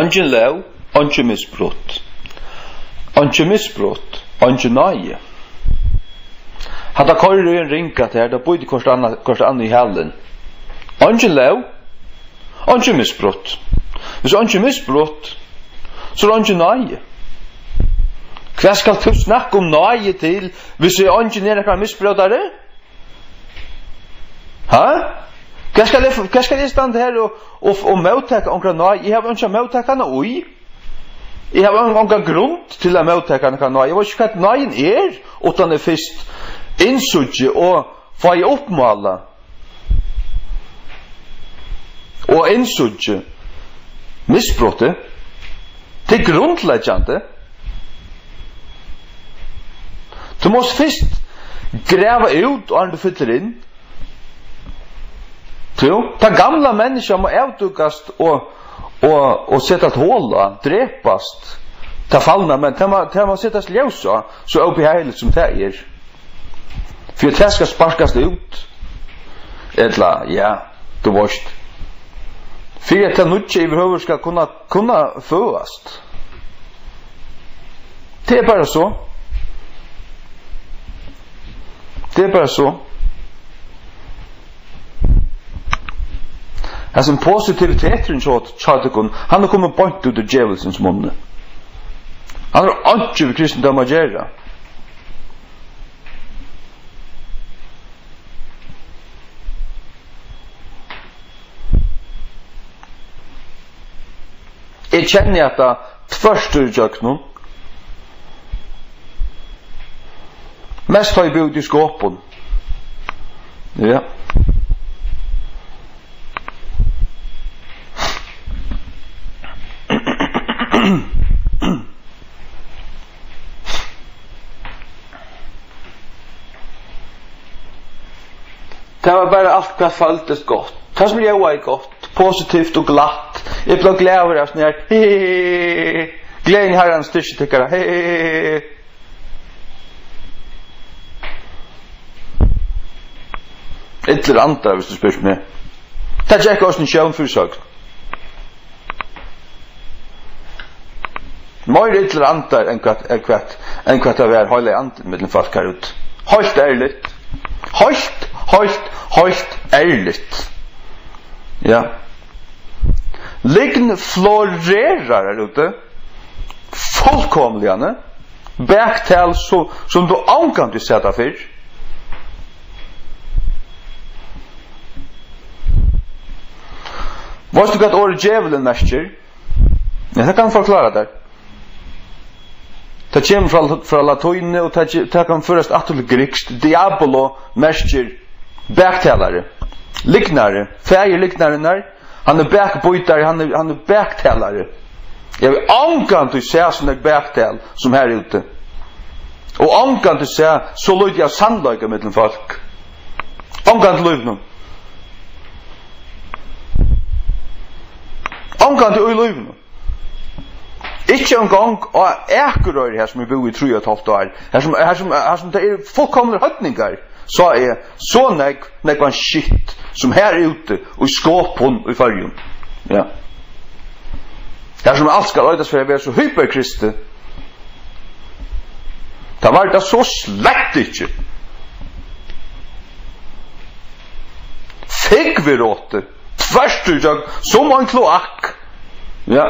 Ingen lov, ingen misbrott. Ingen misbrott, ingen nøye. Hadde køyre en ringa til her, da bodde kort annet i hellen. Ingen lov, ingen misbrott. Hvis ingen misbrott, så ingen nøye. Hva skal du snakke om nøye til hvis ingen er misbrottare? Ha? Hva skal jeg stande her og møtteke omkring nøye? Jeg har ikke møttekene ui. Jeg har ingen grunn til å møttekene nøye. Jeg vet ikke hva nøyen er, utan det først innsutje og få i oppmåle. Og innsutje misbrottet til grunnleggjande. Du må først grave ut og du fyller inn. Ta gamla mennesker må avdukast og sette et håla, drepast, ta fallna, men ta må settes ljøsa, så oppi heilig som det er. For det skal sparkast ut. Etla, ja, du vorst. For at det nutje i behøver skal kunne føast. Det er bare så. Det er bare så. Hans en positiviteten tjatikon, han har kommet bort ut av djevelsens munne. Han har ikke ved kristendom å gjøre. Jeg kjenner at det tvørste utjøknen mest har jeg bygd i skåpen. Ja. Det var bare alt hva føltes godt. Det som jeg var godt, positivt og glatt. Jeg ble glad over det, sånn her, gleden herrens styrke tykkere, Et eller annet, hvis du spørs meg. Det er ikke også en sjøvnfyrsøk. Mer et eller annet enn hva det er høylig annet mellom folk her ut. Høyst ærligt. Høyst ærligt. Ja. Liggen florerer her ute. Fullkomligane. Bergtal som du ankan til sette for. Vet du hva ordet djevelen mestjer? Ja, det kan forklare det. Det kommer fra latoine, og det kan først til grekst. Diabolo mestjer bergtalare. Lignare. Fæger lignaren her. Han er bergbøytare, han er bergtalare. Jeg vil ankan til se sånne bergtal som her ute. Og ankan til se så løyde jeg sannløyga mellom folk. Ankan til løyvnum. Ankan til løyvnum. Ikke en gang og ekerøyre her som vi bor i 3,5 år. Her som det er fullkomne høytninger. Så er så nekvann shit som her ute og i skåpen og i fargen. Ja. Her som alt skal løydes for å være så hyperkriste. Det var det så slett ikke. Fikk vi råte. Tverstutjøk som en kloakk. Ja.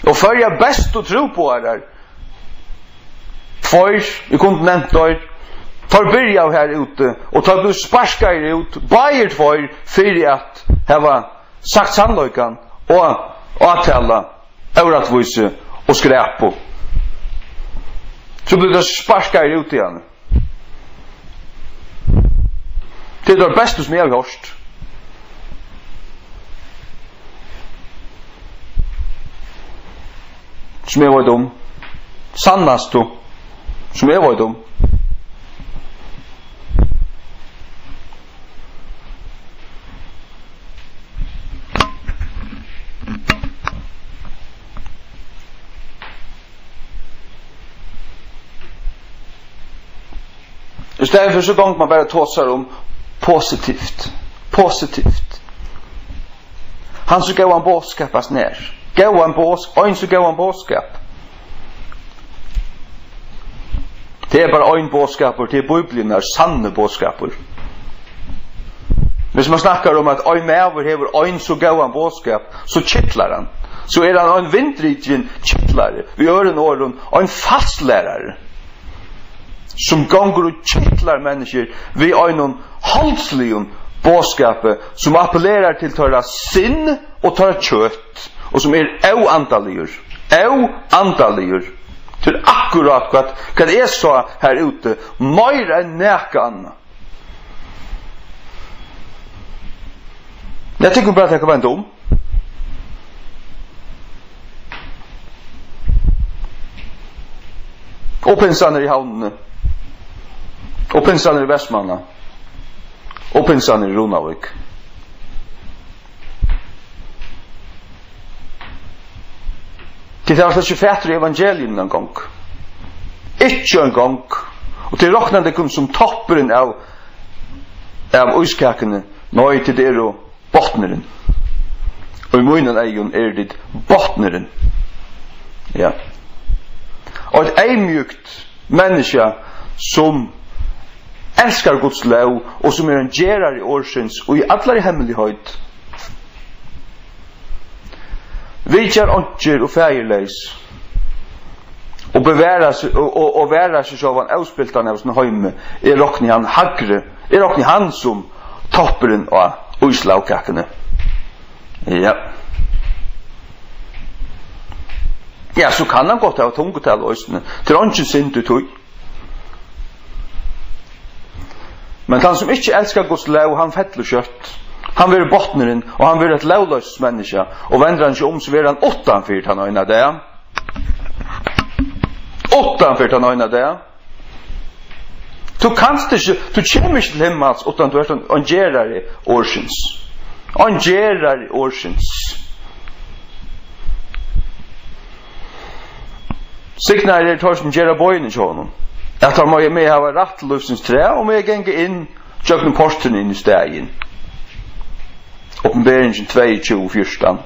Og før jeg best å tro på her. For vi kunne nevnt der. Tar byrja av her ute. Og tar blir sparskar ut. Bayer for at heva sagt sannløykan. Og avtala. Øvratvise og skrepo. Så blir det sparskar ut igjen. Det er det beste som jeg har hørt. Som jeg var dum. Sannast du. Som jeg var dum. I stedet for så gong man bare tåsar om positivt. Han som gav en bådskapas ner. Ein som gav en bådskap. Det bara en bådskaper till Bibeln sanne bådskaper. Hvis man snackar om att ein mäver hever ein så gav en bådskap, så kittlar han. Så han en vindrigen kittlare. Vi gör en åren en fastlärare som gånger och kittlar människor vi en halsligen bådskape som appellerar till tåra sinn och tåra kött och som oantaligur till akkurat vad det är så här ute mer än näka anna. Jag tycker bara att det kan vara en dom. Oppinsaner i havnene. Oppinsaner i Vestmanna. Oppinsaner i Ronavik. Det var ikke fætter i evangelien en gang. Ikke en gang. Og til råknande kom som topperen av uiskakene. Nå til det og bottneren. Og i munnen egen det bottneren. Ja. Og et eimjukt menneske som elskar Guds lov og som en gerar i årsins og i allar i hemmelighet. Vi kjær åndjer og fægerleis og beværa seg og væra seg av han avspiltan av sin heime råkni han hagre råkni han som topperen av uislagkakkene. Ja. Ja, så kan han godt ha tungetall og østene. Til ånden sint ut høy. Men han som ikke elskar Guds lov, han fettler kjøtt. Han vil bottneren, og han vil et lovløs menneske. Og vender han ikke så vil han 8-4 han øyne det. 8-4 han øyne det. Du kanst ikke, du kommer ikke til himmels, utan du en gerar i årsins. En gerar i årsins. Signar tar som gera bojen i tjånen. At han må med hava rett til løsens tre, og må genge inn tjøkken posten inn i stegen. Åpenberingen 22:14.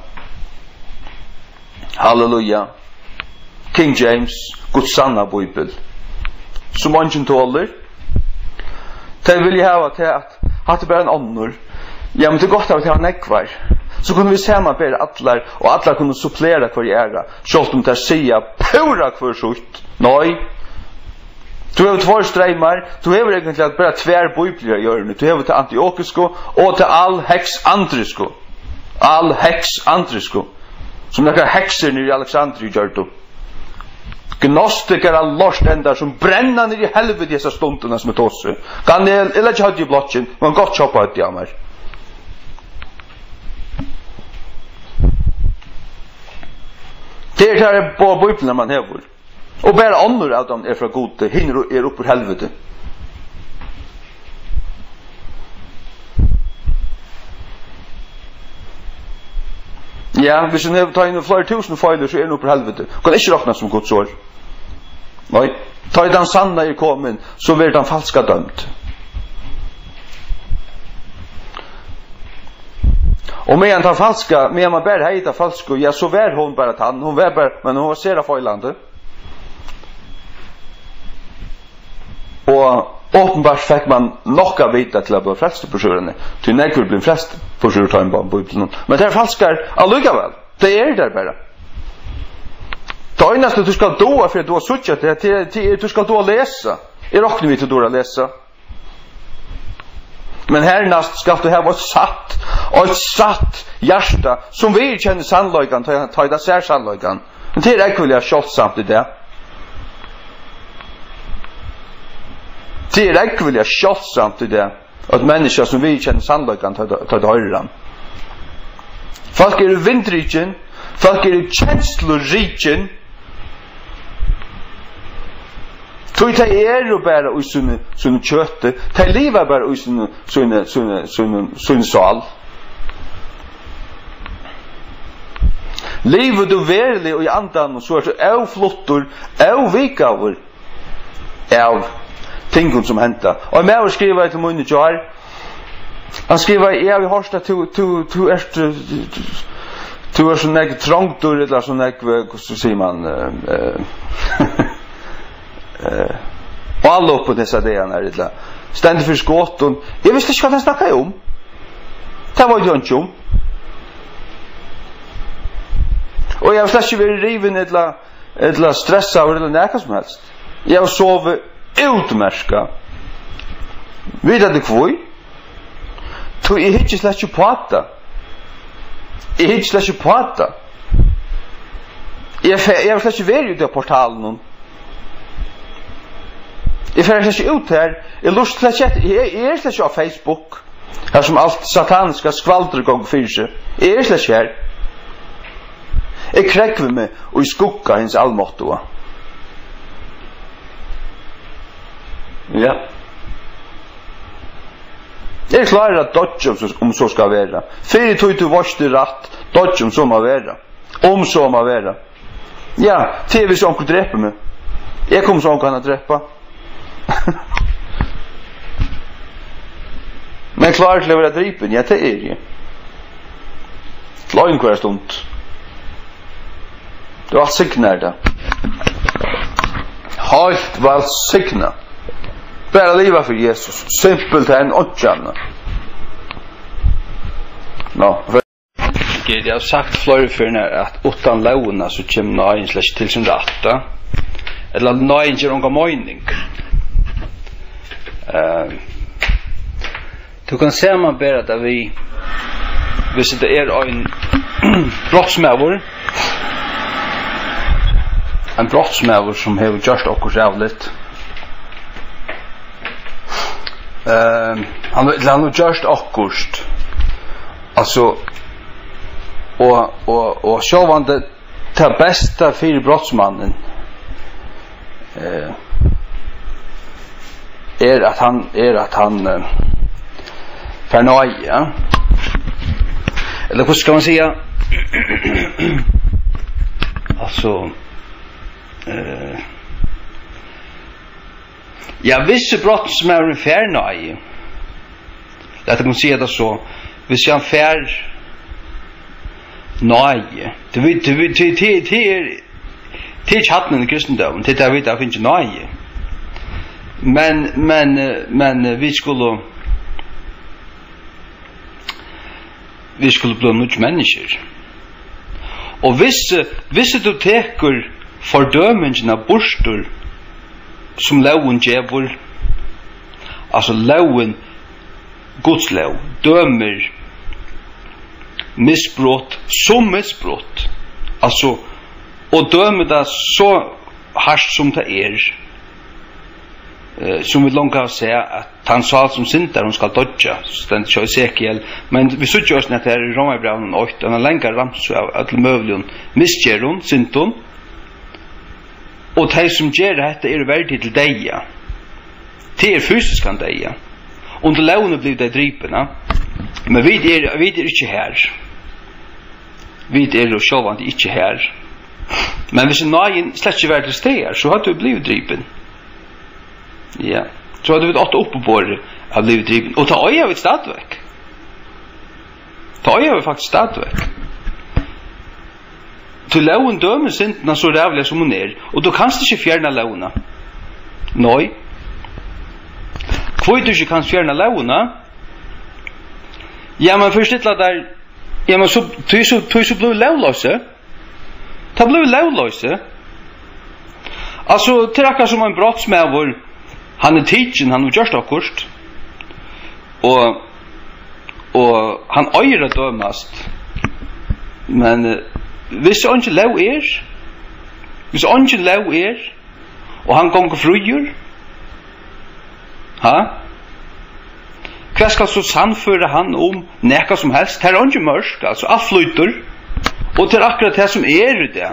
Halleluja. King James, Guds sanna bibel. Som mange tåler. Det vil jeg hava til at det bare en ånder. Ja, men det er godt av at jeg har nekvar. Så kunne vi se man bedre atlar, og atlar kunne supplera hver æra. Sjålt om det sier pura hver sutt. Nei. Du har 2 streimar, du har egentlig bare 2 bibler i hjørne. Du har til antiokisko og til all heks andrisko. Som nekkar hekser nere i Alexandri gjør du. Gnostikere lost enda som brenner nere i helvete disse stundene som tosse. Kan jeg eller ikke hadde i blotjen, men godt kjoppa ut i ammer. Det er på bibelene man hever. Og bare andre av dem fra gode, hinner opp på helvete. Ja, hvis en tar inn flere tusen feiler, så opp på helvete. Kan ikke råkna som Guds år. Nei, tar den sanna i kommen, så blir den falska dømt. Og medan ta falska, medan man bare heita falska, ja, så var hon bara tann, hon var bara, men hon var sera feilande. Og åpenbart fikk man nokka vita til å bli frelste på sjurene, til nekker blir frelste på sjurene på Bibelen. Men det falskar allikevel, det der bare. Det eneste du skal doa for at du har suttet det, du skal doa lesa. Jeg råkner vi til doa lesa. Men hernast skal du ha et satt hjärsta som vi kjenner sannløygan, ta i det sær sannløygan. Men det ikke vil jeg kjoltsamt i det. Det ikke vil jeg kjoltsamt i det. At mennesker som vi kjenner sannløygan, ta det høyran. Folk i vindriken, folk i kjensloriken, så de jo bare i sånne kjøte, de lever bare i sånne sal. Livet du verlig og i andan, så det av flottor, av vikaver, av tingene som hentet. Og med å skrive til munnet jo her, han skriver, jeg har hørt at du Du är sån där trångtur eller sån där hur säger man alla på dessa dagar när det ständigt för skott och jag visste inte vad han snackade om. Det var ju inte om. Och jag visste inte vara riven eller stressad eller näka som helst. Jag sov utmärska. Vet du kvoi? Tu är inte släck ju prata. Jag hittar släck ju prata. Jag släck ju vara ute på portalen. Jag får inte ut här. Jag lust släck jag släck på Facebook. Här som allt sataniska skvalter gång för sig. Jag släck här. Jag kräver mig och i skugga hans allmåttoa. Ja. Jag klarar att dodge om så ska vara. Fyra tog du varst det rätt. Dodge om så må vara. Om så må vara. Ja, TV som kunde dräpa mig. Jag kommer så kan dräpa. Men klarar att leva dripen. Ja, det är det. Lagen kvar stund. Du har signar det. Halt väl signa. Bara leva för Jesus. Simpelt än åtjärna. Nå. Jag har sagt flera för när att utan låna så kommer nöjen släck till sin rätta. Eller nöjen ger någon mening. Du kan se man bara att vi sitter en brottsmävor. En brottsmävor som har gjort okkur jävligt. Han har gjort okkurst. Alltså och självande det bästa för brottsmannen är att han förnöja. Eller hur ska man säga? Alltså jag visste brott som är ungefär nöje. Att man säger det så. Hvis jag fär nöje. Det är chatten i kristendom. Det där vet jag finns nöje. Men vi skulle bli mycket människor. Och visst du teker fördömningen av borstor som lauen djävul, alltså lauen Guds lov dömer missbrott som missbrott, alltså och dömer det så harskt som det är, som vi långt att säga att han sa som syndar hon ska dodja ständigt så Ezekiel, men vi såg ju oss när det är i Romarbrevnen 8 en längre ramsu av all möjligen missgärron, syndon och de som gör detta är värdigt till deja. Det är fysiskt kan deja. Under lånet blir det dripena. Men vi är inte här. Vi är självande inte här. Men hvis nöjen släck inte värd till så har du blivit dripen. Ja. Så har du blivit åtta upp på bordet har blivit dripen. Och ta öja vid stadverk. Ta öja vid faktiskt stadverk. Till lån dömer synderna så rävliga som hon är. Och då kan du inte fjärna låna. Nej. Kvoi du ikke kan fjerne låna? Ja, men først litt der, ja, men så blir låløse. Ta blir låløse. Altså, til akkurat som en brottsmävor, han tidsen, han gjørst akkurst, og han øyre dømast. Men hvis han ikke lov og han gonger frugjur, hva skal så sannføre han om nekka som helst? Her er ikke mørk, altså alt flyter. Og til akkurat det som er det,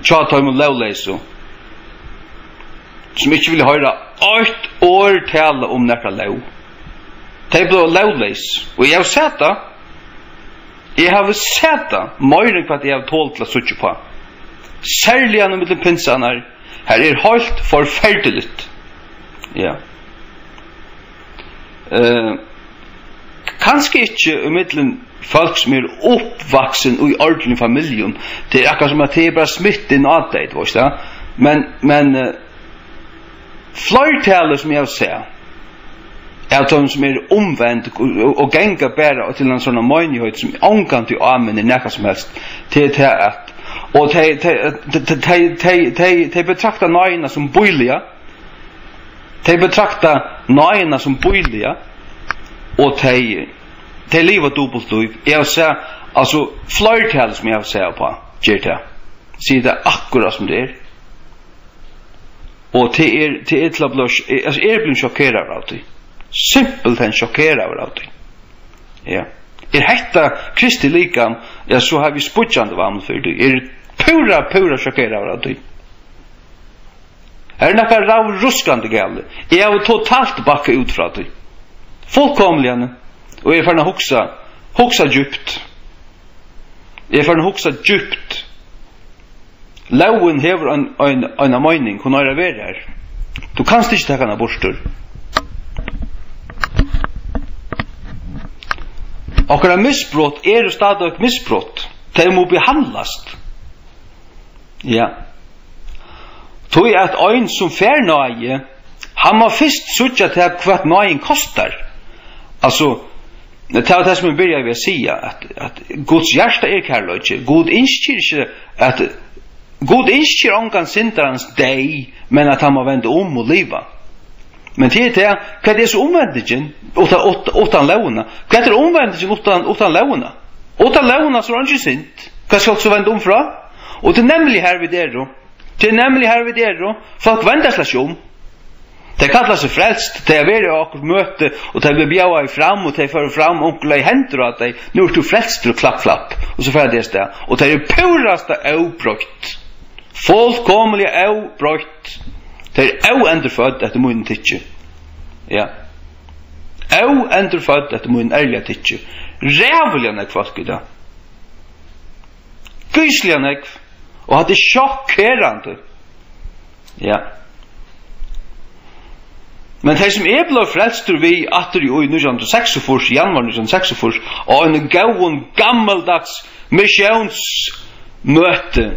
tjatar med lovleiso, som ikke vil høre 8 år tale om nekka lov. Det blir lovleis. Og jeg har sett det. Jeg har sett det. Mer enn hva jeg har tålt til å sutte på. Særlig gjennom mitt pinsene her er helt forferdelig. Ja. kanske inte mittlen folk som är uppvuxen i ordentlig familjen. Det är akkurat som att det är bara smitt in åt det, vet du. Men flertalet som jag ser är de som är omvänt och gänga bara till en sån möjlighet som ångan till amen i näka som helst till att och de betraktar nöjna som bojliga. De betraktar nöjna som bojliga och de lever dubbelt liv. Jag ser alltså flertalet som jag ser på gör det. Ser det akkurat som det är. Och till ett lablosh alltså blir chockerad av det. Simpelt en chockerad av det. Ja. Hetta Kristi likam, ja så har vi spudjande varmt för det. Pura chockerad av det. Några rav ruskande gäll. Jag har totalt backa ut från det. Fullkomligen. Och jag får huxa djupt. Jag får huxa djupt. Lauen hever en mening, hon har det här. Du kanst inte ta henne borstur. Och en missbrott är stadig ett missbrott. Det må behandlas. Ja. Tog jag att en som fär nöje, han må först sucha till vad nöjen kostar. Alltså, det var det som jag började med att säga, att Guds hjärta är kärlöjt. God inskir ångan syndarens dig, men att han må vända om och liva. Men det är vad det är så omvändningen utan låna. Vad är omvändningen utan låna? Utan låna så är det inte synd. Vad ska också vända om från? Och det är nämligen här vid det då. Folk vänder sig om. Det kallar sig frälst. Det är väldigt akkurat möte och det blir bjäva fram och det för fram onkla i händer och att det nu är du frälst och klapp. Och så får det där. Och det är puraste obrökt. Fullkomliga obrökt. Det är oänderfödd att mun titche. Ja. Oänderfödd att mun ärliga titche. Rävliga folk idag. Gysliga och hade chockerande. Ja. Men det som blev frälst vi att i 1946 januari 1946 och en gammaldags missionsmöte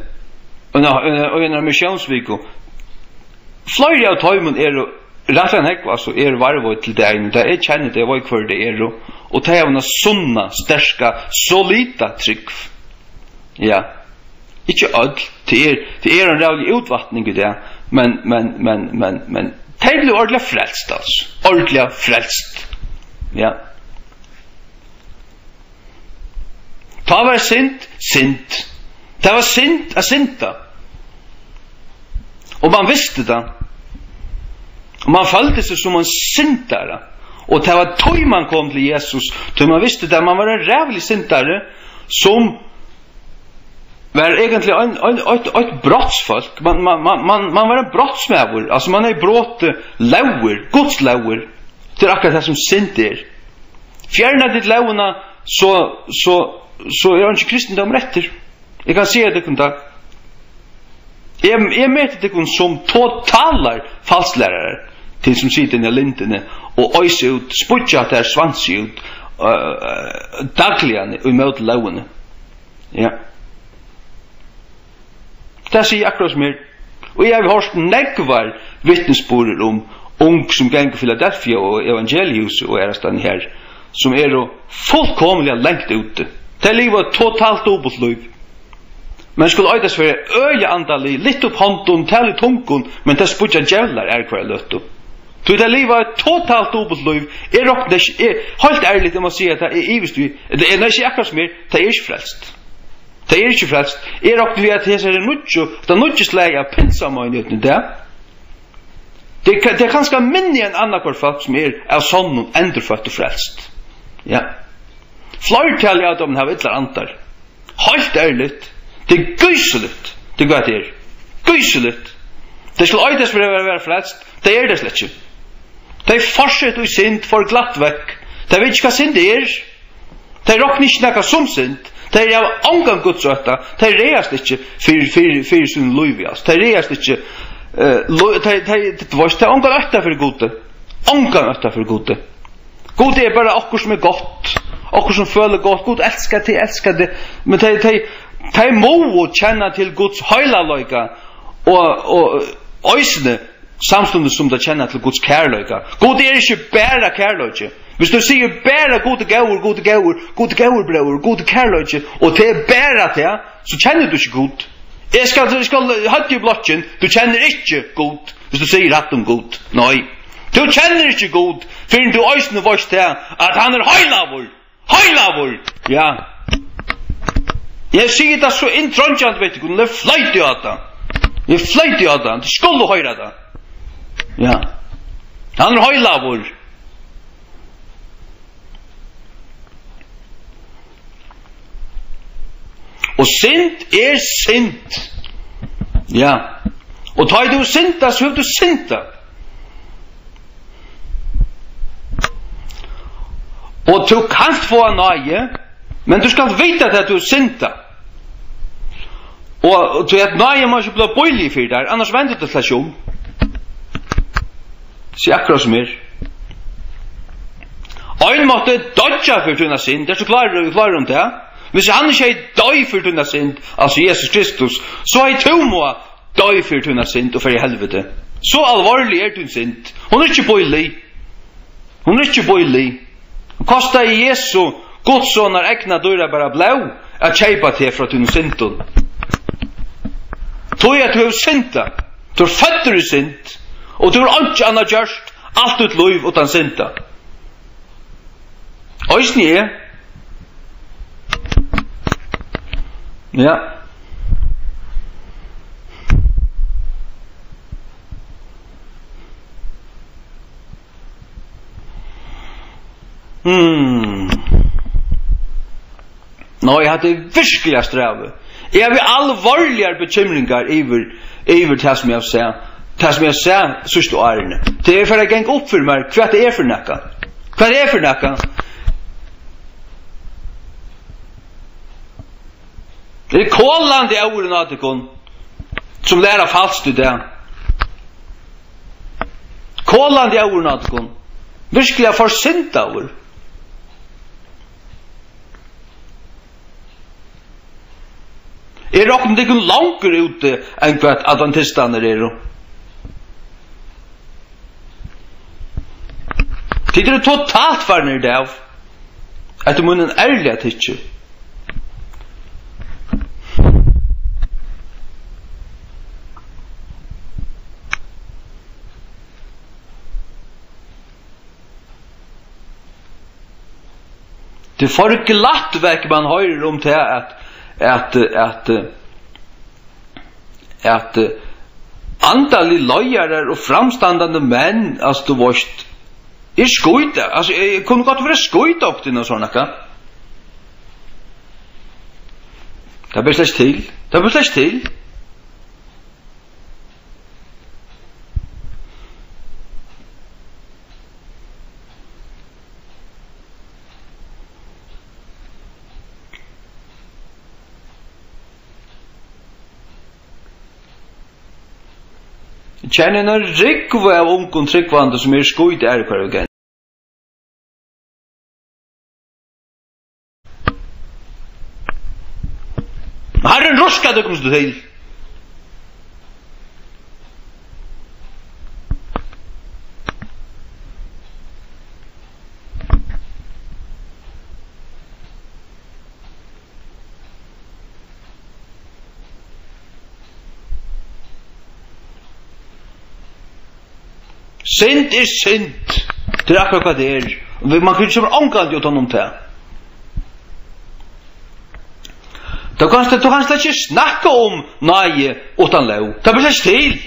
och en missionsvecka. Flera av tajmen rättan alltså varvat till det där är känner det var för det och det är en sunna, starka, solida tryck. Ja. Ikke öll, det är en rävlig utvattning i det, men det blir ordentligt frälst alltså. Ordentligt frälst. Ja. Ta var sint. Det var sint att synda. Och man visste det. Och man följde sig som en syndare. Och det var tog man kom till Jesus. Då man visste det, man var en rävlig syndare som var egentligen ett brottsfolk. Man var en brottsmävor. Alltså man är brott lauer, Guds lauer. Det är akkurat det som synd är. Fjärna ditt lauerna så är inte kristendom rätter. Jag kan säga det kunde. Jag mäter det som totalar falsklärare till som sitter i lintene och öjs ut, spudja där svans ut dagligen i möte lauerna. Ja. Det sier akkurat som og jeg har hørt nekvar vittnesbord om ung som geng i Philadelphia og evangelius og stand her som fullkomlig lengt ute. Det livet totalt dobbelt liv. Men skulle øydes for øye andali, litt opp hånden, tale tunken, men det spudja djevlar hver løtto. Så det livet totalt dobbelt liv. Helt ærlig, jeg må si at det ivist vi, det ikke akkurat som det ikke frelst. Det ikke frelst. Råkne vi at det er nødvendig slag av pinsamøynheten der. Det er kanskje minne en annan folk som av sånn endurfødt og frelst. Ja. Flertallet av dem har ytterligere antar. Helt ærligt. Det er gøyselig. Det er hva det er. Gøyselig. Det skulle øydes for å være frelst. Det er det slett ikke. Det er fortsatt og synd for glatt vekk. Det vet ikke hva synd er. Det råkne ikke noe som synd. Det er av ångan gudsøtta. Det er reast ikke for sin løyvias. Det er reast ikke det er ångan øtta for gode. Ångan øtta for gode. God är bara okkur som är gott. Okkur som føler gott. God älskar det. Men de må känna till Guds heilaløyga og øysene samstundes som de känner till Guds kærløyga. God är inte bara kærløyga. Hvis du sier bara god gaur, bror, god kærløyga, og det er bara det, så känner du ikke god. Jeg skal hatt i blokken, du känner ikke god, hvis du sier rett om god. Nei. Du känner ikke god, for du øysene vars til at han er heilavur. Ja. Jeg sier det så inntrådjant, vet du, det er fløyt i det. Jeg fløyt i det, du skulle høyre det. Ja. Han er heilavur. Og synd er synd. Ja. Og tar du synda, så vil du synda. Og du kan få en nøye, men du skal vite at du synda. Og du vet, nøye må ikke bli bøylig for deg, annars venter det slags om. Se akkurat som er. Ein måtte dodja for tunna synd, det er så klar om det. Hvis han ikke er døy for tunna synd, altså Jesus Kristus, så er to må døy for tunna synd og for i helvete. Så alvorlig er tunna synd. Hun er ikke bøylig. Kosta i Jesu Godsonar egna døyra bara blau at kjeipa til fra tunna synden. Tog at du har synda, du har føtter i synd, og du har ikke anna gjørst alt ut liv utan synda. Øysni er. Ja. Nå, jeg hadde virkelig strave. Jeg har alvorligere bekymringar over det som jeg ser. Det som jeg ser sørste årene. Det er for jeg gikk opp for meg hva det er for nekka. Hva det er for nekka? Det er kålande i åren av det som lærer falskt i det. Kålande i åren av det virkelig forsint av det. Er dere ikke langer ute enn hva adventistene er? Det er totalt farner det av at du må en ærlig at ikke. Det får ikke latt vekk man hører om til at antallig løyere og framstandende menn, altså du varst, er skøyte. Altså, jeg kunne godt være skøyte opp til noe sånt, ikke? Det blir slags til. Kjenner en rikve av ungen tryggvande som er skøyde er hver gang. Herren ruska det kommer du til. Synd er synd. Det er akkurat hva det er. Man kan ikke være omgående uten om det. Du kan slett ikke snakke om nøye uten lov. Det blir slett til.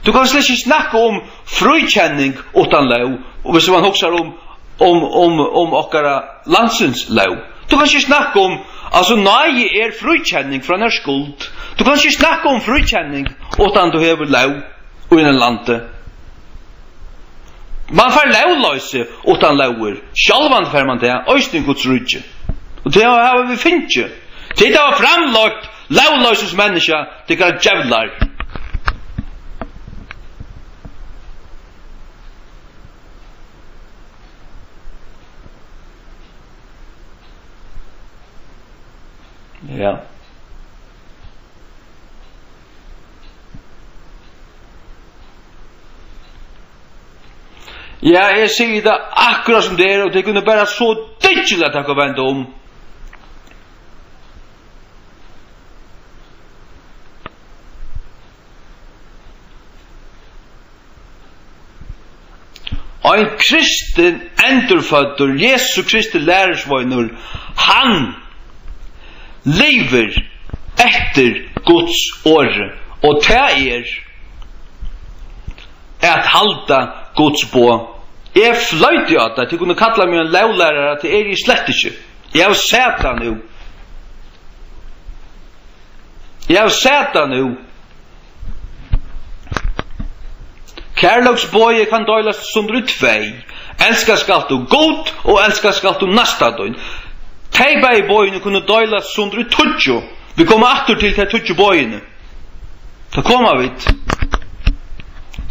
Du kan slett ikke snakke om frikjenning uten lov. Og hvis man husker om okkara landsens lov. Du kan ikke snakke om, altså nøye er frikjenning fra en skuld. Du kan ikke snakke om frikjenning utan du hever lov i en lande. Man får lovløse utan lover. Sjalvan får man det, øysten Guds rydde. Og det har vi finnet. Det har framlagt lovløses mennesker til hva djevlar. Ja. Ja, jeg sier det akkurat som det og det kunne bare så dykkelig at jeg kan vende om. Ein kristen endurfødder, Jesu Kristi lærersvøynur, han lever etter Guds åre, og det at halda Guds bå. Jeg fløyte jo at jeg kunne kalla meg en lovlærare til jeg slett ikke. Jeg har sett han jo. Jeg har sett han jo. Kærløksbøye kan døylas sundru tvei. Elska skal du god, og elska skal du nasta døgn. Teiba i bøyene kunne døylas sundru tudjo. Vi kommer atter til tudjo bøyene. Da kommer vi.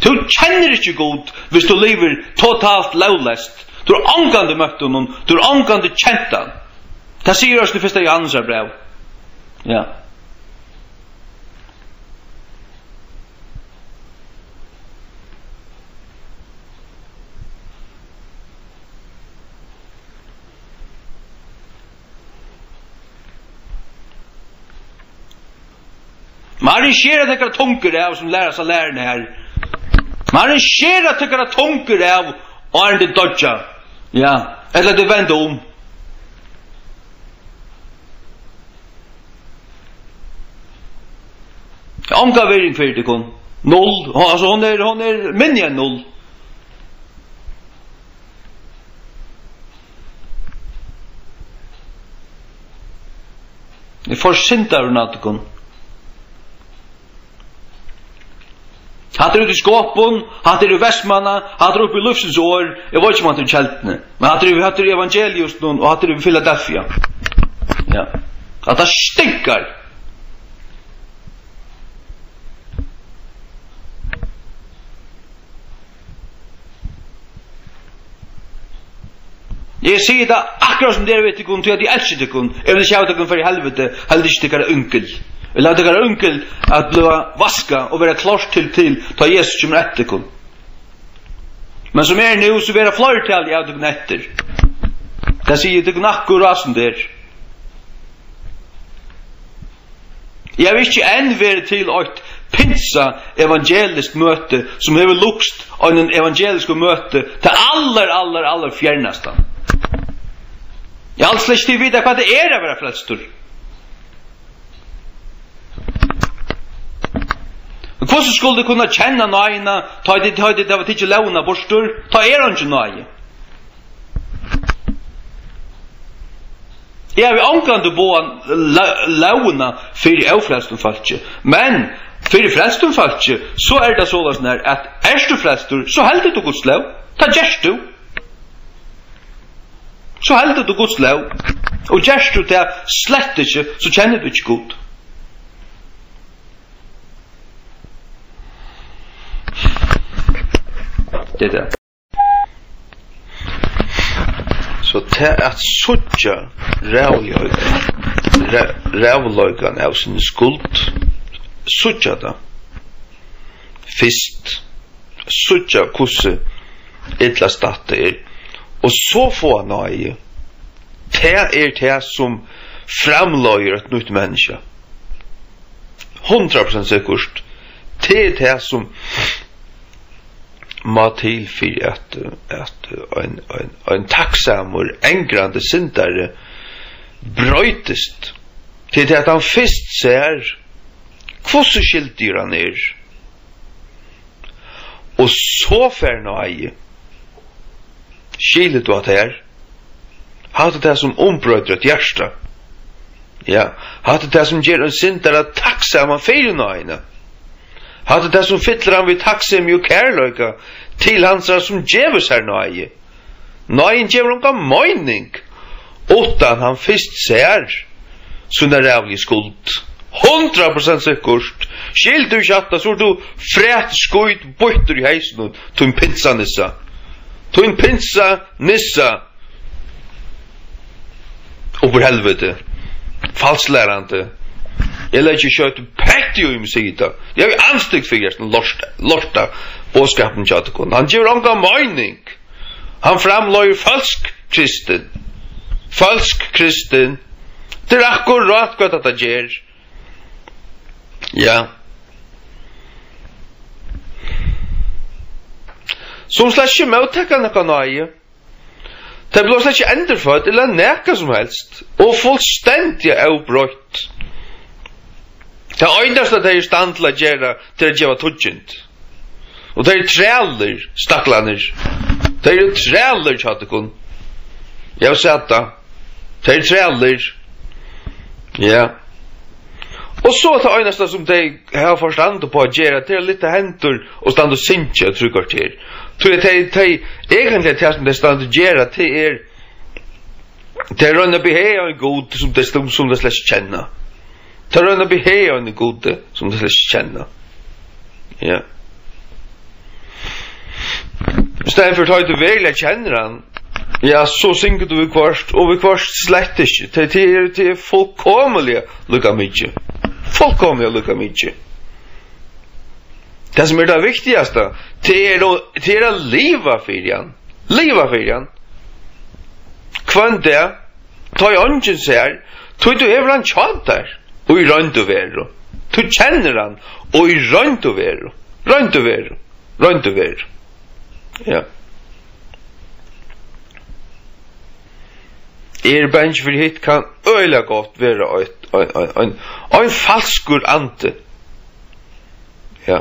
Du kjenner ikke god hvis du lever totalt lovlest. Du har angande møtt honom, du har angande kjent han. Det sier oss det første Johannes brev. Ja. Man arrangerar tycker tunker av som lära sig lärarna här. Man arrangerar tycker tunker av och är det dodja. Ja, eller det vänder om. Omgavering för det kon. Noll. Alltså hon är mindre än noll. Det försintar hon att kon. Hattar ut i skåpen, hattar i Vestmanna, hattar upp i Lufsens år, jag vet inte om hattar i Kältene, men hattar i Evangelius och hattar i Philadelphia. Ja. Att det stinkar. Jag säger det akkurat som det vet ikon, till att jag älskar ikon, jag vill säga ikon för i helvete, helvete stickare unkel. Eller att det är unkel att bli vaska och vara klart till ta Jesus kommer efter ikon. Men som nu så vara flertal i av det efter. Det säger det akkurat som det är. Jag vill inte än vara till att pinsa evangeliskt möte som har lukst av en evangelisk möte till aller fjärnastan. Jag alls släckte i vita vad det är att vara frälstor. Hvordan skulle du kunna känna nøyna, ta det var ikke launa borstur, ta han ikke nøye. Jeg vil omkant på launa fyrir avfrelstum falskje, men fyrir frelstum falskje, så det sånn her, at du frelstur, så heldur du Guds lav, ta gjerst du. Så heldur du Guds lav, og gjerst du til slett ikke, så kjenner du ikke god. Det där. Så det att sucha rävlöjgan av sin skuld sucha da fist sucha kusse etla statte och så få nöje det som framlöjer ett nytt människa 100% säkert det som må til for at en takksamur, engrande syndare brøytest til at han først ser hvordan skildyr han og så fer nøye skilet du at her hadde det som ombrøyder et hjärsta ja, hadde det som gjør en syndare takksamma fyrir nøyene hadde det som fyller han vid takksam og kærløyga til hans som djevus her nøye. Nøyen djever han gav mening utan han fyrst ser sånne rævlig skuld. 100% sikkert. Skilt du kjatta så du fræt skuit bøyter i heisen til en pinsa nissa. Til en pinsa nissa over helvete. falslærande. Jeg lærer ikke kjøtt pektig i musita. Det er jo anstygt for jeg lorta bådskapen kjøttekon. Han gjør ånga mening. Han framløyer falsk kristen. Falsk kristen. Det er akkurat godt at det gjør. Ja. Som slags ikke møttekka nekka nøye. Det blir slags ikke endurfødt eller nekka som helst. Og fullstendig avbrøtt. Det øyneste det er i stand til å gjøre til å gjøre tudgjent. Og det er treller, staklaner. Det er treller, kjattekon. Jeg har sett det. Det er treller. Ja. Og så er det øyneste som de har forstand på å gjøre til litt hentur og stand og sinje og trykker til. Så det er egentlig det som de stand og gjøre til det er rønne behe og god som det slags kjenner. Det er rønne behe og god som det slags kjenner. Ja. I stedet for at du virkelig kjenner han, ja, så synger du i kvart, og i kvart slett ikke. Det er fullkomelig lukka mykje. Fullkomlig lukka mykje. Det som er det viktigaste, det er å liva fyrir. Liva fyrir. Kvann det, ta i ånden ser, tog du hever han tjadar, og i rønt og vero. Du kjenner han, og i rønt og vero. Rønt og vero. Rønt og vero. Ja. Bench for hit kan øyla godt være en falskur ante. Ja.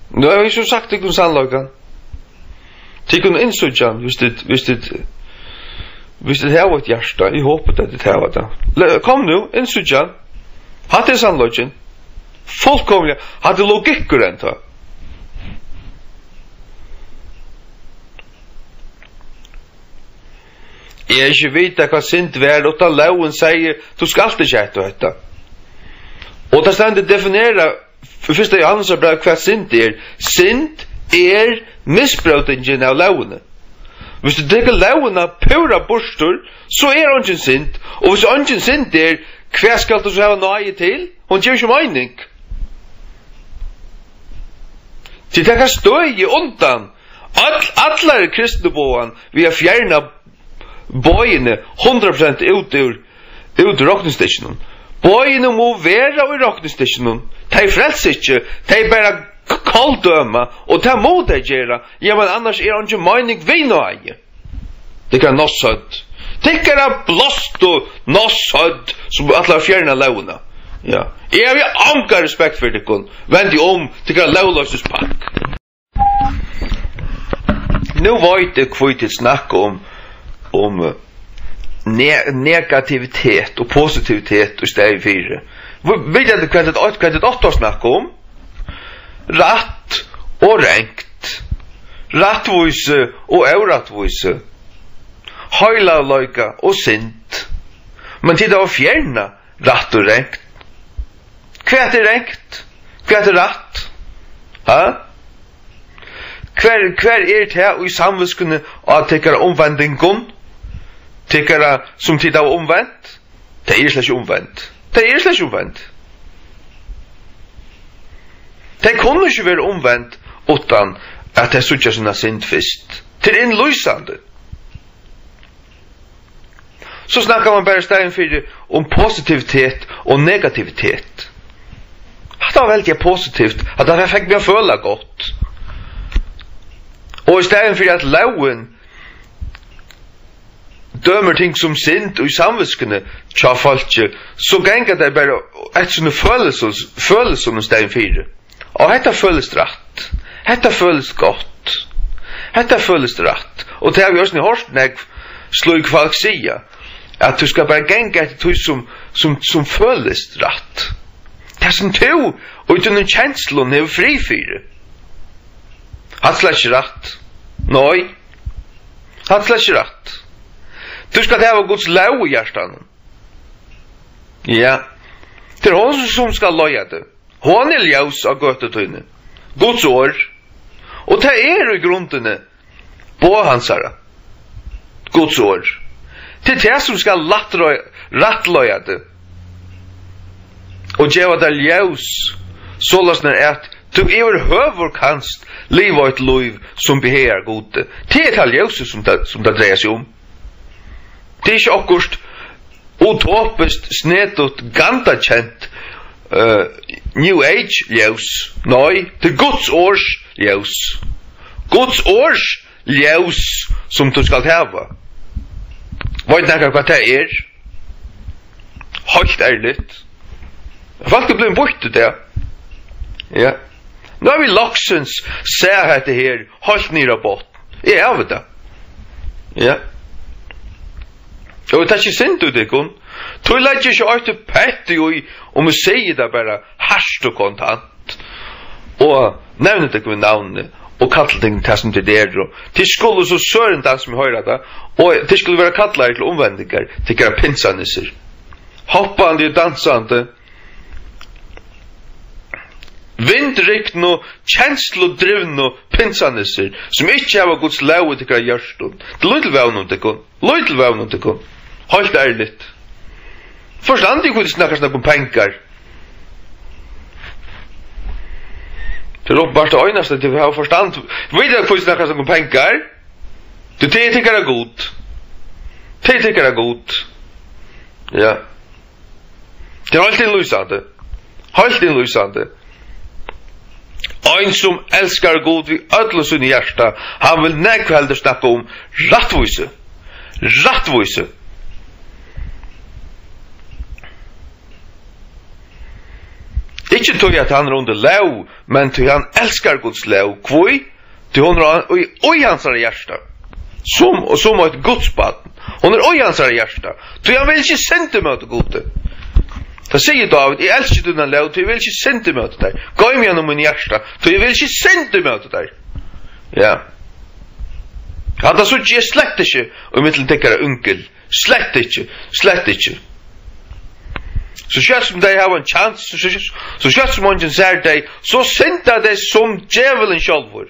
Nå har jeg så sagt det om sannlagan. Det kunne innsutjan hvis det her var et hjärsta. Jeg håper at det her var det. Kom nu, innsutjan. Hatt det sannlagan. Fullkomlig. Hatt det logikker enn ta. Jeg ikke vet hva sint vær, og da loven sier, du skal ikke etter dette. Og da stendet definere, for første Johannes brev, hva sint er. Sint er misbrøtingen av lovene. Hvis du tenker lovene pura borstor, så er han ikke sint. Og hvis han ikke sint er, hva skal du så ha nøye til? Hun gjør ikke mening. Til det kan stå i undan. Alle kristne båen, vi har fjernet bøyene 100% ut ur råkningsstasjonen. Bøyene må være i råkningsstasjonen. De frelser ikke. De bare kalldømme. Og det må de gjøre. Ja, men annars er han ikke mening vi nå eier. Det kan nossødd. Det kan blåst og nossødd som alle fjerne lovene. Ja. Jeg har anka respekt for det kun. Vend de om til kan lovløses pakk. Nå vet jeg hva jeg snakker om negativitet og positivitet i stedet fire. Vet jeg hva det åtte snakker om? Ratt og rengt. Rattvise og avrattvise. Høylavløyka og sint. Men til det var fjerna ratt og rengt. Hva er rengt? Hva er ratt? Ha? Hver er det her og i samviskene av tekkere omvendingen? Tekkere som tid av omvendt? Det er slett ikke omvendt. Det er slett ikke omvendt. Det kunne ikke være omvendt utan at det suttje sånne sint fyrst. Til innløsende. Så snakker man bare stedet for om positivitet og negativitet. Det var veldig positivt at det fikk meg å føle godt. Og i stedet for at loven dømer ting som sint og i samviskene tja folket, så ganger det bare et sånne følelser i stedet for. Og dette føles rett. Dette føles godt. Dette føles rett. Og det har vi også hørt når jeg slår folk sier, at du skal bare ganger etter tog som føles rett. Det er som to, og uten en kjenslen er fri for det. Han slår ikke rett. Nei. Han slår ikke rett. Du skal ha Guds lov i hjertan. Ja. Det er hun som skal løye det. Hun er ljøs av gøtetøyne. Guds år. Og det er i grunnene på hans herre. Guds ord. Till det som ska rattlöja det. Och geva det ljus sålas när att du överhuvud kanst leva ett liv som behär gode. Det är det ljus som det dreier sig om. Det är inte akkurat utopiskt snedot gantakent New Age ljus. Nej, det är Guds års ljus. Guds års ljus som du skal hava. Vet näka vad det är? Helt ärligt. Folk blir bort det. Ja. Nu har vi laxens ser att det här helt nere bort. Jag vet det. Ja. Och det är inte synd du det kun. Du lägger ju inte pett i om du säger det bara hast och kontant. Och nämner det med namnet och kallar det till som det är då. Det skulle så sörnt det som höra det och det skulle vara kallar till omvändningar till att pinsanisser. Hoppande och dansande. Vindrikno, känslodrivno pinsanisser som inte har Guds lov till att göra stund. Det är lite vävnum till kun. Helt ärligt. Förstand jag kunde snacka om pengar. Det är bara det einaste att vi har förstand. Vet jag kunde snacka om pengar? Du tycker det är god. Det tycker det är god. Ja. Det är alltid lysande. Helt lysande. Ein som älskar god vid ödla sin hjärta, han vill nekvälder snacka om rättvise. Rättvise. Ikke tog at han under lov, men tog han älskar Guds lov. Kvoi? Tog hon oi hansar hjärta. Som ett gudsbad. Hon oi hansar hjärta. Tog han vill inte sända möte gode. Det säger David, jag älskar du den lov, tog jag vill inte sända möte där. Gå mig genom min hjärta, tog jag vill inte sända möte där. Ja. Ja, det så jag slett inte och mitt täckare unkel. Slett inte. Så känns som de har en chans, så känns som man säger dig, så sända det som djävulen självor.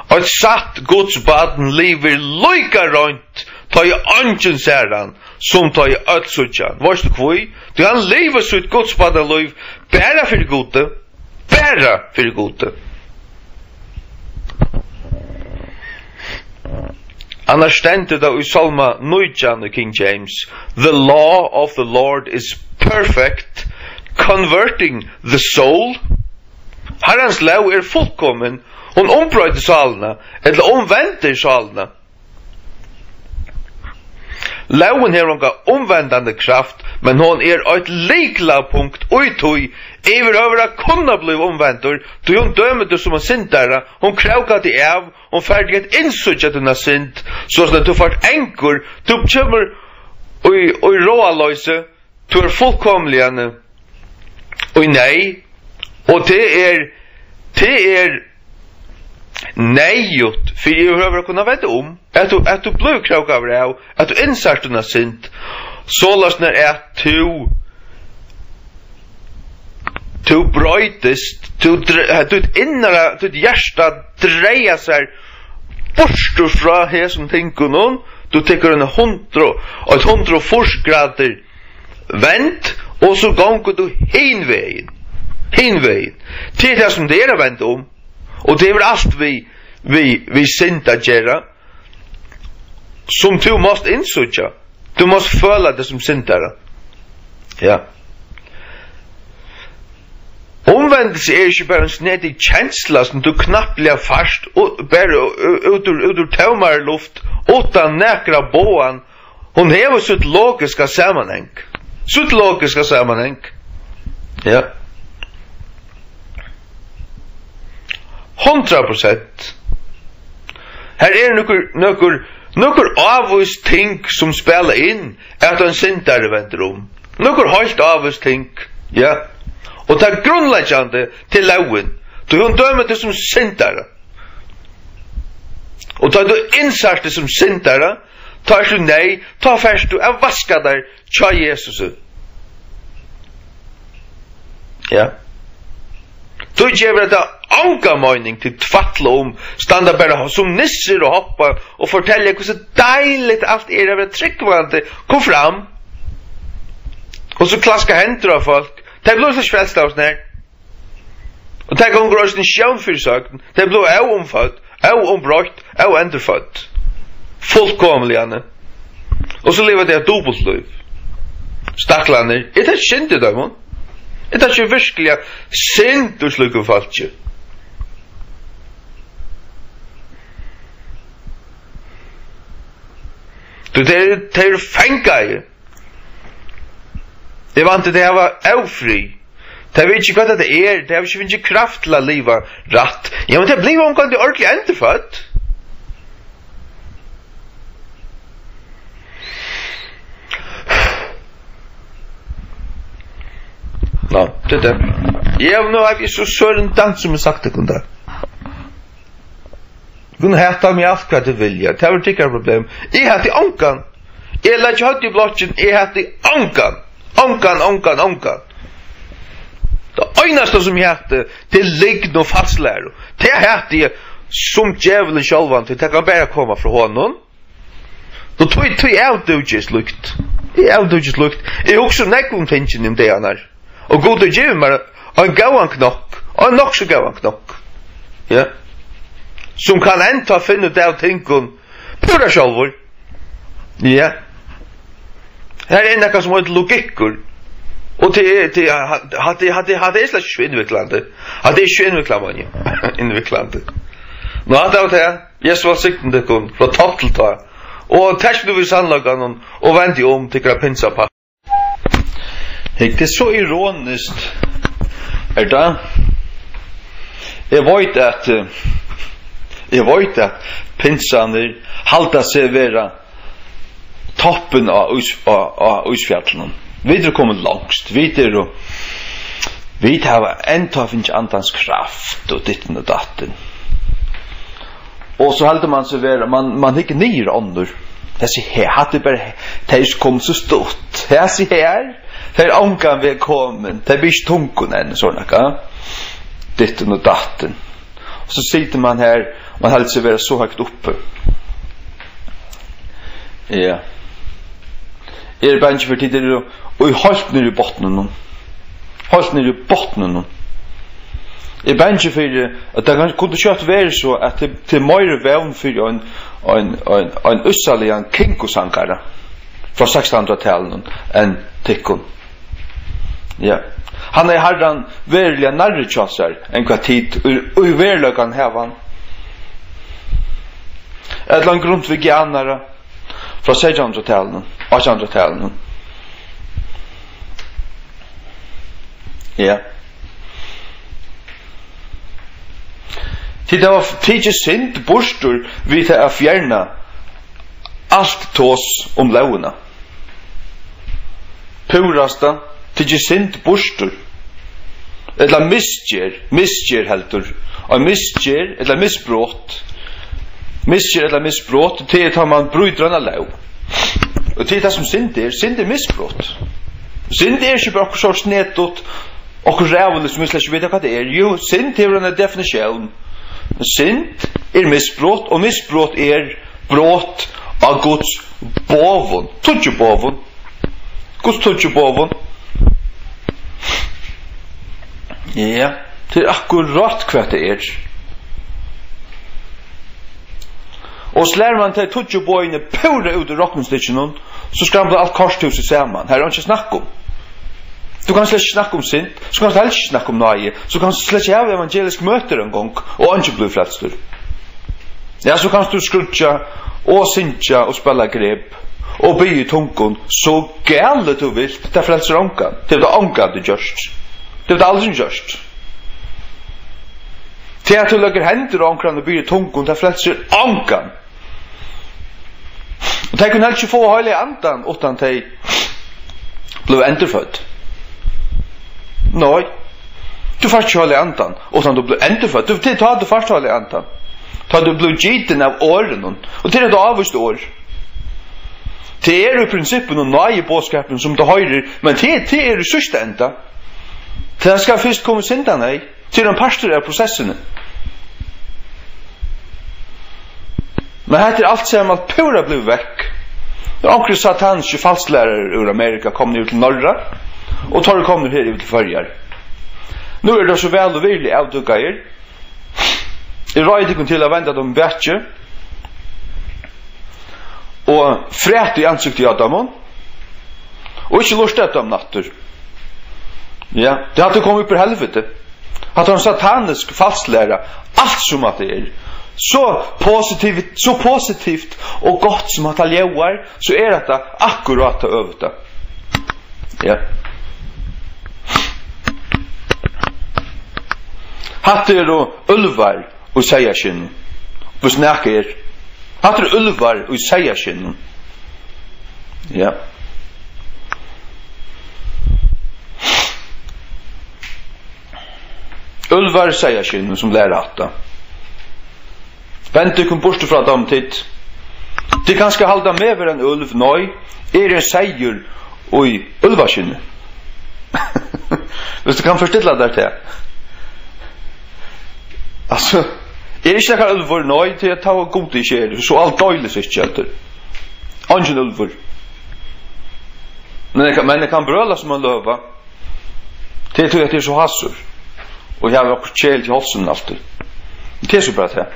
Och satt Guds baden lever lika rönt, ta i angen säran, som ta i ödsutjan. Varst du kvui? Du han lever så ett Guds baden liv, bara för gode. Bara för gode. Annars stendte det i Salma 19 i King James. The law of the Lord is perfect, converting the soul. Herrens lov fullkommen. Hon ombrøyder salene, eller omvender salene. Loven har noen omvendende kraft, men hon et likla punkt uittøy, over å kunne bli omvendt, då hon dømer det som en syndere, hon krauka det av, hon ferdig et innsøk at hun har synd, så at du får enkur, du kommer og råaløse, du fullkomligane, og nei, og det nejut, för jag behöver kunna veta om att du blir krauka av det, att du insert den synd, så lösnar att du bröjtest, du innara, du hjärsta dreja sig bort fra här som tänker någon, du tänker en 140 grader vänt, och så gånger du hinvägen, till det som det är vänt om. Och det är allt vi synda gera som du måste insutja. Du måste føla det som syndare. Ja. Omvändelse är inte bara en snedig känsla som du knappt blir fast och bara ut ur tomar luft utan näkra båan. Hon har sitt logiska sammanhang. Ja. 100%. Här är nokkur avvist ting som spelar in att en syndare vänder om. Nokkur helt avvist ting. Ja. Och det är grundläggande till loven. Du hon dömer det som syndare. Och då du insert det som syndare, tar du nej, ta först du är vaskad där, tja Jesus. Ja. Då ger det anka mening till tvattla standa bara som nisser och hoppa och fortälja hur så dejligt allt är över tryckvante. Kom fram. Och så klaska händer av folk. Det blir så frälst av sån här. Och det går gröst en sjönfyrsöken. Det blir omfödd, ombrott, ändrefödd. Fullkomligen. Och så lever det ett dubbelt liv. Staklarna. Är det synd i dem? Är det inte virkelig synd och slukke folk? Det är fängare. Det var inte det här var ofri. Det vet inte vad det är. Det har inte kraft till att leva rätt. Ja, men det blir omgående det ordentligt ändefött. Ja, det är det. Ja, nu har vi så søren dans som sagt det kunde. Gunn häta mig allt vad det vilja. Det var ett tyckare problem. Jag hade ankan. Jag lade inte hört i blotchen. Jag hade ankan. Ankan. Det einaste som jag hade, det ligg och fastläro. Det hade jag som djävulen självan till. Det kan bara komma från honom. Då tog jag avdugis lukt. Jag är också nekvom tingen om det annars. Og god og giv meg en gavan knokk, og en nok så gavan knokk. Ja. Som kan enda finne ut av tingene pura sjálfur. Ja. Her er nekka som har logikker. Og det hadde slett ikke innviklande. Hadde ikke innviklande. Nå hadde jeg det, Jesus var sikten det kun, fra topp til ta. Og tersk du vil sannlagan og vendi til grapinsa på. Det är så ironiskt. Är det? Jag vet att pinsaner halta sig vara toppen av Usfjällen. Vi kommer långst. Vi har ändå finns andans kraft och ditten och datten. Och så halter man sig vara man hickar ner under. Det ser hade bara det kom så stort. Här ser här. Det är ankan vi kommer. Det blir inte tunken än sådana. Ditten och datten. Och så sitter man här. Man håller sig vara så högt uppe. Ja. Är det bara inte för tider och hållt ner i bottnen. Jag är inte för att det kunde kört vara så att det är mer vävn för en ussalian kinkosankare från 1600-talet än tikkun. Ja. Han är herran verkliga narrikjassar en kvar tid och i verkligheten hävan. Ett långt grundvigianare från 1600-talet, 1800-talet. Ja. Det var tidigt synd borstor vid att fjärna allt tås om launa. Purasta tidigt synd borstor. Eller misger heldur. Och misger eller missbrott. Det är att man bryter en lau. Och det är det som synd är missbrott. Synd är inte bara så snettot och rävligt som jag inte vet vad det är. Jo, synd är en definition. Synd är missbrott och missbrott är brott av Guds bovon. Tudjebovon. Guds tudjebovon. Ja, det är akkurat vad det är. Och slär man till tudjeboine pura ut ur rockningstitchen så skramlar allt korshuset samman. Här är inte snack om. Du kan släcka snacka om synd, så kan du helst snacka om nöje, så kan du släcka av evangelisk möter en gång och inte bli frälstur. Ja, så kan du skrutja och synja och spela grep och be i tunkon så gället du vill, det frälser ångan. Det är det ångan du görst. Det är det aldrig görst. Till att du lägger händer och ångan och be i tunkon, det frälser ångan. Och det kan helst få hela andan utan det blev ändrefödd. Nej. Du fast håller andan och sen du blir ändrefödd. Du tar du fast håller andan. Tar du blir giten av åren och till det avvist år. Det är i principen och nöje bådskapen som du höjer, men det är det sista ända. Det ska först komma synda nej. Till en pastor är processen. Men här är allt som att pura blev väck. Onkel Satans falsklärare ur Amerika kom nu till norra och tar kommer här ut till förjar. Nu är det så väl och virkelig avduka er. Jeg røyde ikke til å vende dem vetje og fræt i ansikt i Adamon og ikke lort etter om natter. Ja, det hadde kommet upp i helvete. At han satanisk falsklæra alt som at det er. Så positivt og godt som at han lever, så er det akkurat å øve det. Ja. Hatt er og ulvar og säga sin. Och snacka er. Hatt ulvar och säga sin. Ja. Ulvar säga sin som lär att. Vänta kom bort från dem tid. Det kanske hålla med över en ulv nej. Är det säger oj ulvarsin. Visst du kan förstilla där till. Alltså, är det inte att ulvor nöjd till att ta god i kär, så allt dåligt sig kälter. Ingen ulvor. Men det kan bröla som en löva. Det tror jag att det är så hassor. Och jag har också kjäl till halsen alltid. Det är så bra det.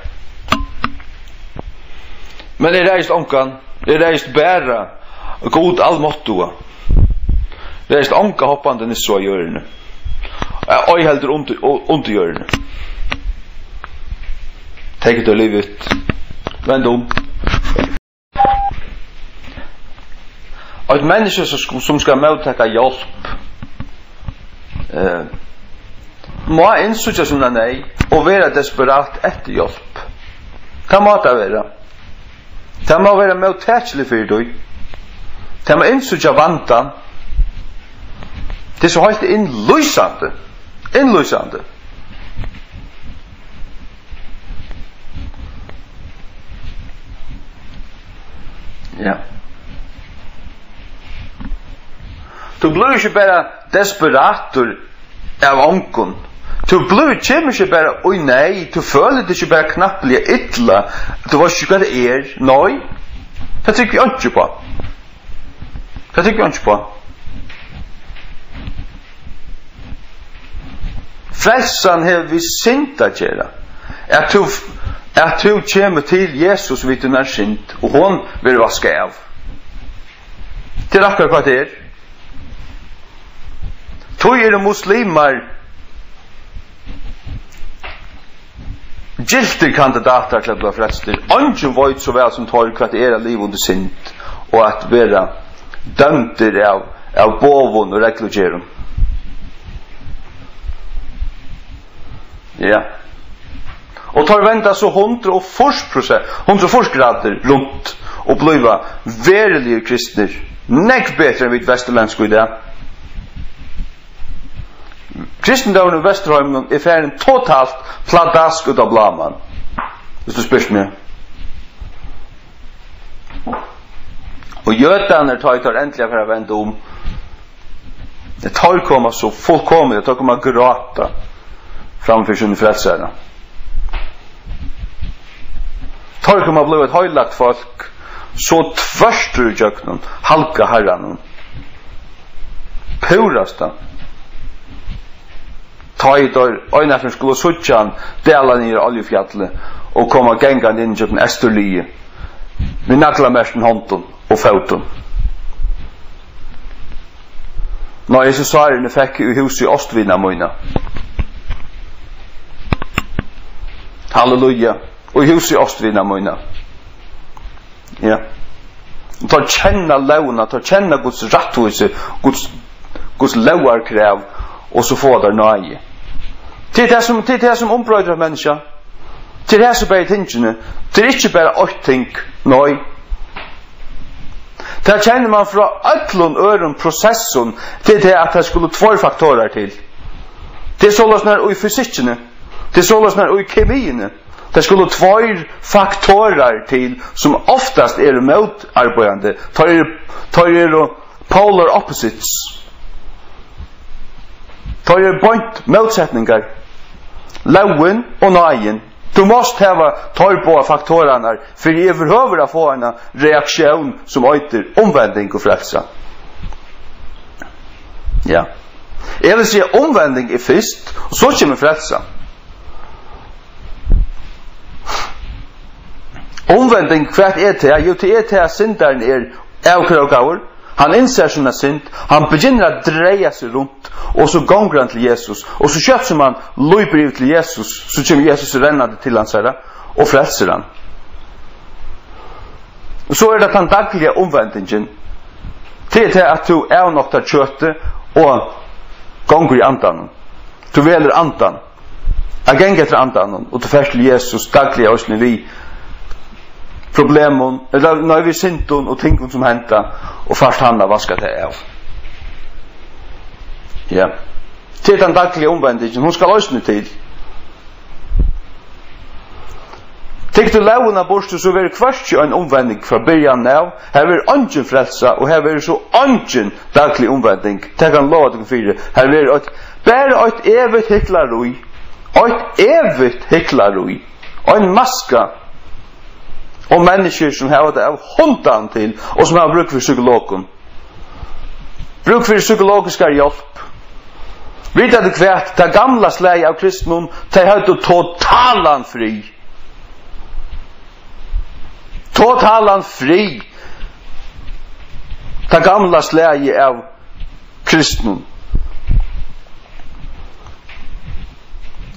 Men det är reist onkan, det är reist bära god allmåttoa. Det är reist onka hoppande nissa i hjörne. Och jag heldur under hjörne. Take it or leave it. Vänd om. Och ett människa som ska mottaka hjälp må insutja sånna nej och vara desperat efter hjälp. Det må det vara. Det må vara mottaglig för dig. Det må insutja vantan. Det är så helt inlysande. Inlysande. Ja. Du blir ikke bare desperator av onkon. Du blir ikke bare oi nei, du føler det ikke bare knappelig ytla. Du var ikke hva det er. Nei. Det trykker vi ikke på. Det trykker vi ikke på. Frelsan har vi synda gjøre. At du kommer til Jesus vid du er synd, og hon vil vaske av. Det er akkurat hva det er. Tog er muslimer gilter kandidater til å bli frelster. Ingen vet så vel som tar hva det er av liv under synd, og at være dømter av bovun og reglogjerum. Ja. Og tar vänta så 140 grader rundt og bliva verilige kristner. Nekk bedre enn vid vesterlandsko i det. Kristendommen i Vesterholmen er ferdig totalt pladask ut av blaman. Hvis du spørs meg. Og jødene tar endelig for å vende om. Det tar komma så fullkomligt, det tar komma gråta framför sin frälsare. Tar komma bli ett höjlagt folk så tvärstur i jöknen, halka herran. Purasta. Ta i dör, öjna som skulle suttjan, dela ner i oljefjallet och komma gängan in i jöknen Esterlie. Vi nagla märsten hånden och foten. När Jesus sa det, fick i hus i Ostvina mojna. Halleluja. Og i huset i Ostvina møyna. Ja. Ta kjenna launa, ta kjenna Guds rattvise, Guds lauarkräv, og så få der nøye. Til det som ombrøyder menneska. Til det som bare tingene. Til ikke bare åkt ting, nøy. Det kjenner man fra ötlun øren prosessun til det at det skulle 2 faktorer til. Det er sånn her i fysikkene. Det er sånn her i kemiene. Det skulle 2 faktorer til som oftast er motarbeidande. Tar er polar opposites. Tar er point motsetningar. Lauen och najen. Du måste ha på faktorerna för i överhuvud att få en reaktion som heter omvändning och frälsa. Ja. Jag vill säga omvändning är först och så kommer frälsa. Omvändning kvart är det. Jo, det är det att syndaren är avkrokavur. Han inser sina synd. Han begynner att dreja sig runt. Och så gånger han till Jesus. Och så kött som han löper ut till Jesus. Så kommer Jesus rännande till hans herre. Och frälser han. Och så är det den dagliga omvändningen. Det är att du avnoktar köttet. Og gonger i andan. Du veler andan. Jeg ganger til andan. Og du først til Jesus daglig oss når vi problemen, eller når vi synden og tingene som henter, og først han har vasket det av. Ja. Til den daglige omvendingen, hun skal løsne til. Tenk du launa borstu, så vil kvart en omvending fra byrjan av. Her vil ungen frelsa, og her vil så ungen daglig omvending. Tenk han lova deg fyrir. Her vil bare et evigt hyklarui. Et evigt hyklarui. Og en maska. Og mennesker som har det av hundan til, og som har bruk for psykologen. Bruk for psykologisk hjelp. Vet du hvert, det gamla slag av kristendom, det har du totalan fri. Totalan fri. Det gamla slag av kristendom.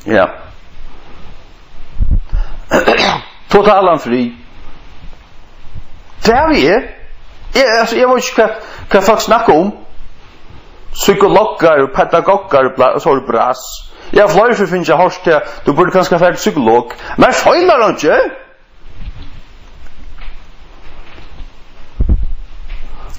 Ja. Totalan fri. Det er vi er. Jeg vet ikke hva folk snakker om. Psykologer, pedagoger, og så er det bras. Jeg har flere for å finne hørst til, du burde kanskje være psykolog. Men feiler han ikke?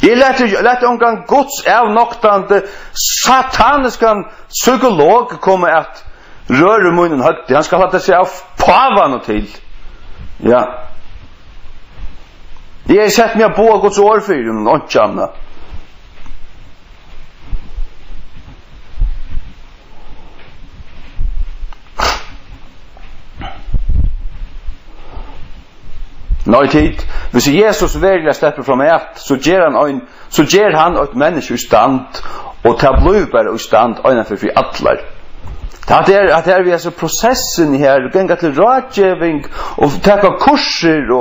Jeg lette omgang Guds avnoktande sataniskan psykolog komme at røre munnen høyt. Han skal lade seg av pavan og til. Ja. Jeg har sett meg på Guds årfyren og ikke annet. Nå i tid, hvis Jesus virkelig slipper fra meg, så gjør han et menneske i stand, og til å bli bare i stand, innenfor for atler. Det er vi altså prosessen her, genga til rådgivning, og taka kurser,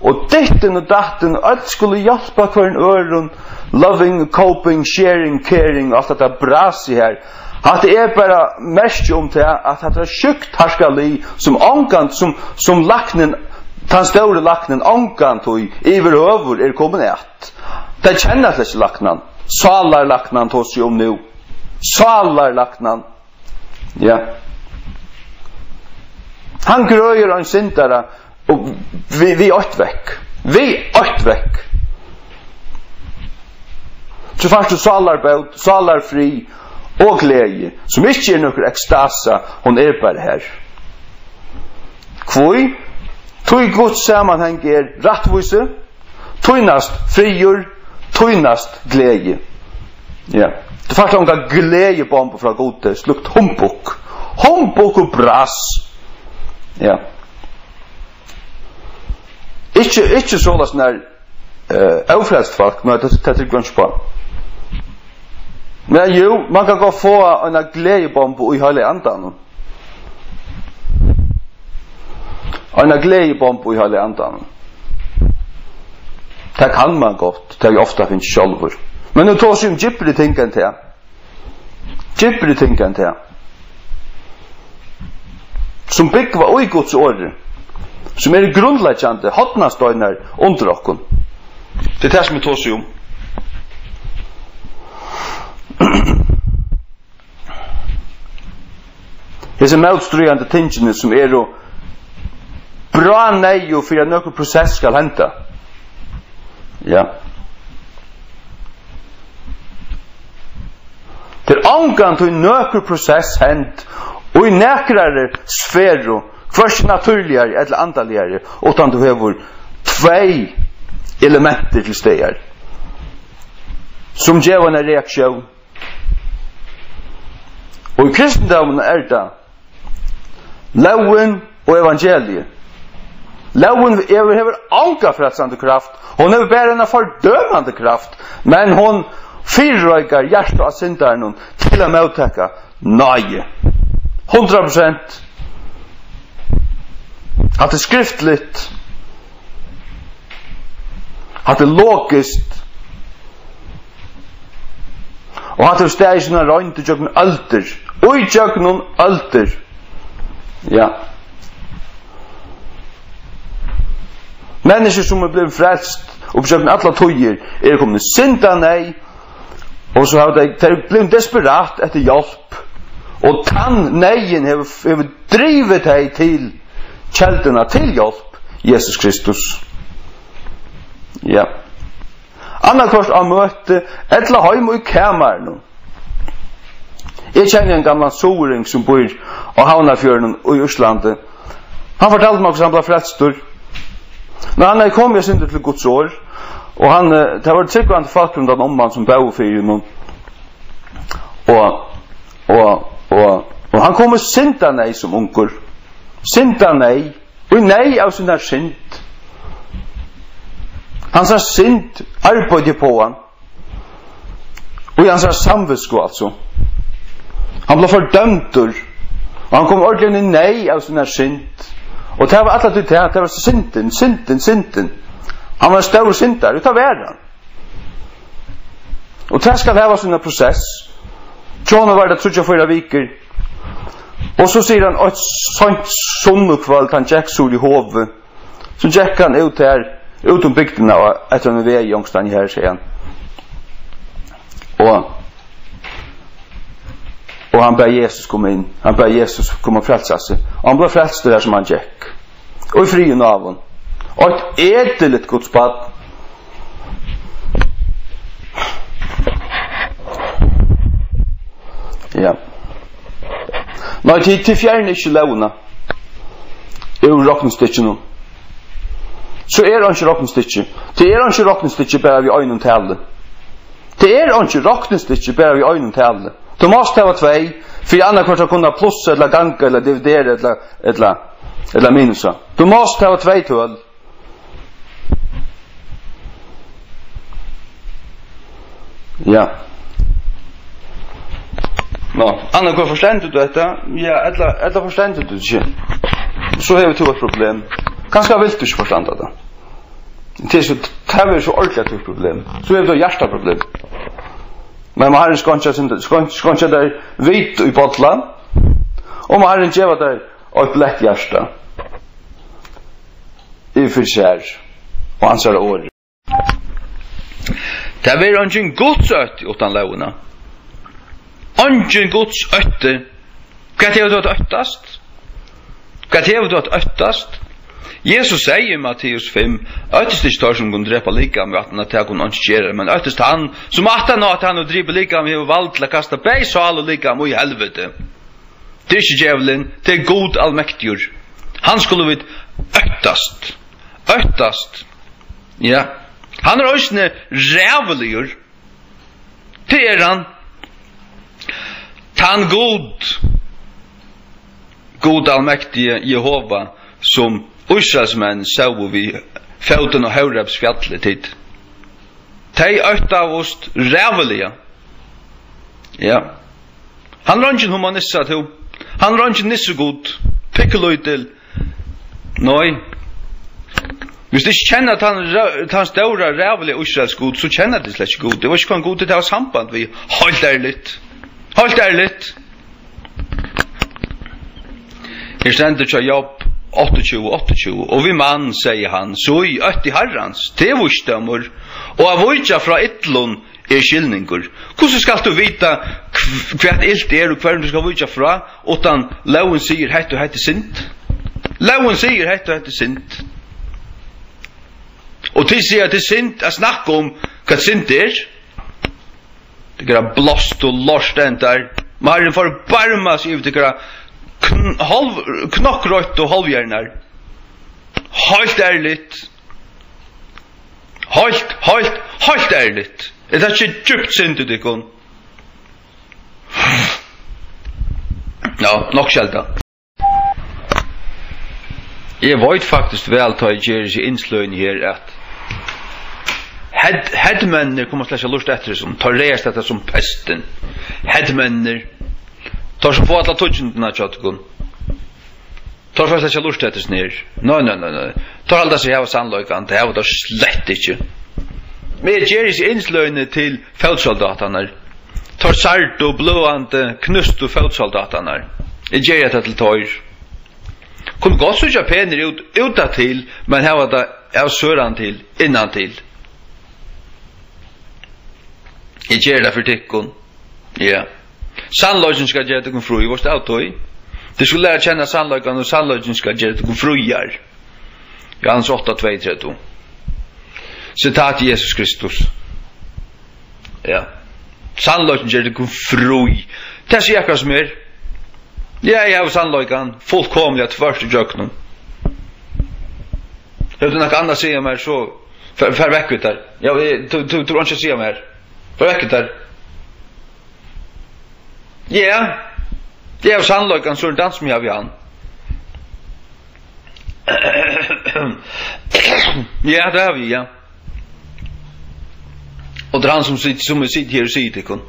og ditten og datten, og alt skulle hjelpe hver en øren, loving, coping, sharing, caring, og alt dette bras i her. At det er bare mest om til at det er sjukt herskali, som ångant, som laknen, den store laknen, ångant og iverhøver er kommet et. Det kjenner til ikke laknen. Salar laknen tås jo om nå. Salar laknen. Ja. Han grøyer en syndere, og vi ått vekk. Vi ått vekk. Så først du salar bøt, salar fri, og glede, som ikke er noen ekstase, hun er bare her. Kvoi? Tøy Guds sammanheng er rattvise, tøynast frigjør, tøynast glede. Ja. Det først er noen gledebomber fra Gode, slukt humbuk. Humbuk og brass. Ja. Ikke så la sånn her avfrelst folk, men det er grunns på. Men jo, man kan gå få en gledebombe i hele andan. En gledebombe i hele andan. Det kan man godt, det er ofta finnes sjálfur. Men nu tar seg gypri tingan til. Gypri tingan til. Som byggva ui Guds åre. Som er grunnleggjande, hotnastøynar under okkun. Det er det som vi tar seg om. Hese motstrøyande tingene som er jo bra nei og for at noen prosess skal hente. Ja. Det er angang til noen prosess hent og i nekrare sfæro først naturligere eller andaligere utan du hever tvei elementer til stegar som gjør en reaksjon. Og i kristendommen er det Loven og evangeliet. Loven hever anka frelsande kraft. Hon hever bare en fordømande kraft. Men hon fyrrøykar hjertet av syndaren til å mottekka nøye. 100%. At det skriftligt. At det logiskt. Og at det steg sånne røynt i tjøkken alter. Og i tjøkken alter. Ja. Mennesker som blevet frelst og forsøkt alla tøyer kommet synda nei, og så har de blitt desperat etter hjelp, og tann neien har drivet deg til kjeldene til hjelp, Jesus Kristus. Ja. Annarkvart av møte etla heim og i kameren. Jeg kjenner en gammal soring som bor av Havnafjörden og i Østlandet. Han fortalte meg hvordan han ble frelstur. Når han kom jeg synder til Guds år, og han, det var tryggvande folk rundt om han som bau fyrir noen. Og han kom og synda nei som ungur. Synda nei, og nei av sin synd. Han sa synd arbeidde på han. Og han sa samvisko altså. Han ble fordømtur. Og han kom ordentlig nei av sin synd. Og det var alla det var synden. Han var stor syndar, det var han. Og det skal ha sin prosess. John var det 34 viker. Og så sier han et sånt sunnukvalt, han gikk sol i hovet. Så gikk han ut her, utom bygdena, og etter en vei i Jongstan her, sier han. Og han ber Jesus komme inn. Han ber Jesus komme og frelsa seg. Og han ble frelst det der som han gikk. Og i frien av hon. Og et edelt Guds bad. Ja. Nei, til fjerne ikke lovene. Er jo råkningsstykket nå. Så er han ikke råkningsstykket. Det er han ikke råkningsstykket bare vi øynene tale. Det er han ikke råkningsstykket bare vi øynene tale. Du måste ha tvei, for annars kan du kunna plussa eller ganga eller dividera eller minusa. Du måste ha tvei tøl. Ja. Nå, annars kan forstande du dette? Ja, eller forstande du ikke. Så har vi to et problem. Kanskje vil du ikke forstande det. Det er så ordentlig et problem. Så har vi et hjerteproblem. Men man har en skånskja der vit i bottlan, og man har en djeva der og et lett hjärsta i fyrsær og hans er år. Det er ingen Guds øtti utan lovna. Ingen Guds øtti. Hva er det å øttast? Hva er det å øttast? Jesus sier i Matteus 5, øttest ikke tar som kunne drepa lika med at han har tatt noen kjære, men øttest han, som at han har tatt han og dripa lika med og valgt til å kaste bei sal og lika med i helvete. Det er ikke djevelen, det er god allmektigur. Han skulle vidt øttast. Øttast. Ja. Han er også ræveligur. Det er han. Han god. God allmektige Jehova som Israelsmenn sau vi føten og Høyrebs fjallet tid. Tei øtta av oss rævelige. Ja. Han var ikke humanissa til. Han var ikke nissegod. Pikkeløytel. Nei. Hvis du ikke kjenner at han ståra rævelige Israels god, så kjenner det slett ikke god. Det var ikke god til å ha samband vi. Hold der litt. Hold der litt. Her stender ikke jobb 28, og vi mann, sier han, så i øtti herrans, det er vursdamur, og av vujtja fra ytlun er skilningur. Hvordan skal du vita hvert ilt er og hver du skal vujtja fra, utan loven sier hett og hett er sint? Loven sier hett og hett er sint. Og til sier at det er sint, jeg snakker om hva sint er. Det er blåst og lorst der. Maren får barmas i det knokkrøtt og halvhjerner. Halt ærligt. Halt ærligt. Det er ikke djupt synd til dykon. Ja, nok sjelda. Jeg vet faktisk vel ta jeg gjør seg innsløyen her at headmennir kommer slags a lust etter som tar reist etter som pesten. Headmennir tar som få alla tøtjendina tjattkun. Tar først slags a lust etter snir. Nei. Tar alda seg hava sannløykan, det hava da slett ikkje. Men jeg gjør seg innsløyene til feldsoldatanar. Tar sart og blåande knust og feldsoldatanar. Jeg gjør etter til tøyr. Kun godt så ikke pener uta til, men hava da av søran til, innan til. Jeg gjør det for tikkun. Ja. Sannløysen skal gjøre tikkun fru i vårt autoi. Det skulle lære kjenne sannløyken, og sannløysen skal gjøre tikkun frujar. Johannes 8:2-3. Citat Jesus Kristus. Ja. Sannløyken gjør tikkun frui. Det sier akkurat som er. Ja, jeg har sannløyken fullkomlig at først i jøknen. Jeg vet noe annet sier meg så fer vekk ut der. Ja, du tror ikke sier meg her. Fer vekk ut der. Ja, det er sannløyken så dans som jeg vil han. Ja, det har vi, ja. Og det er han som sitter her og sier til kun.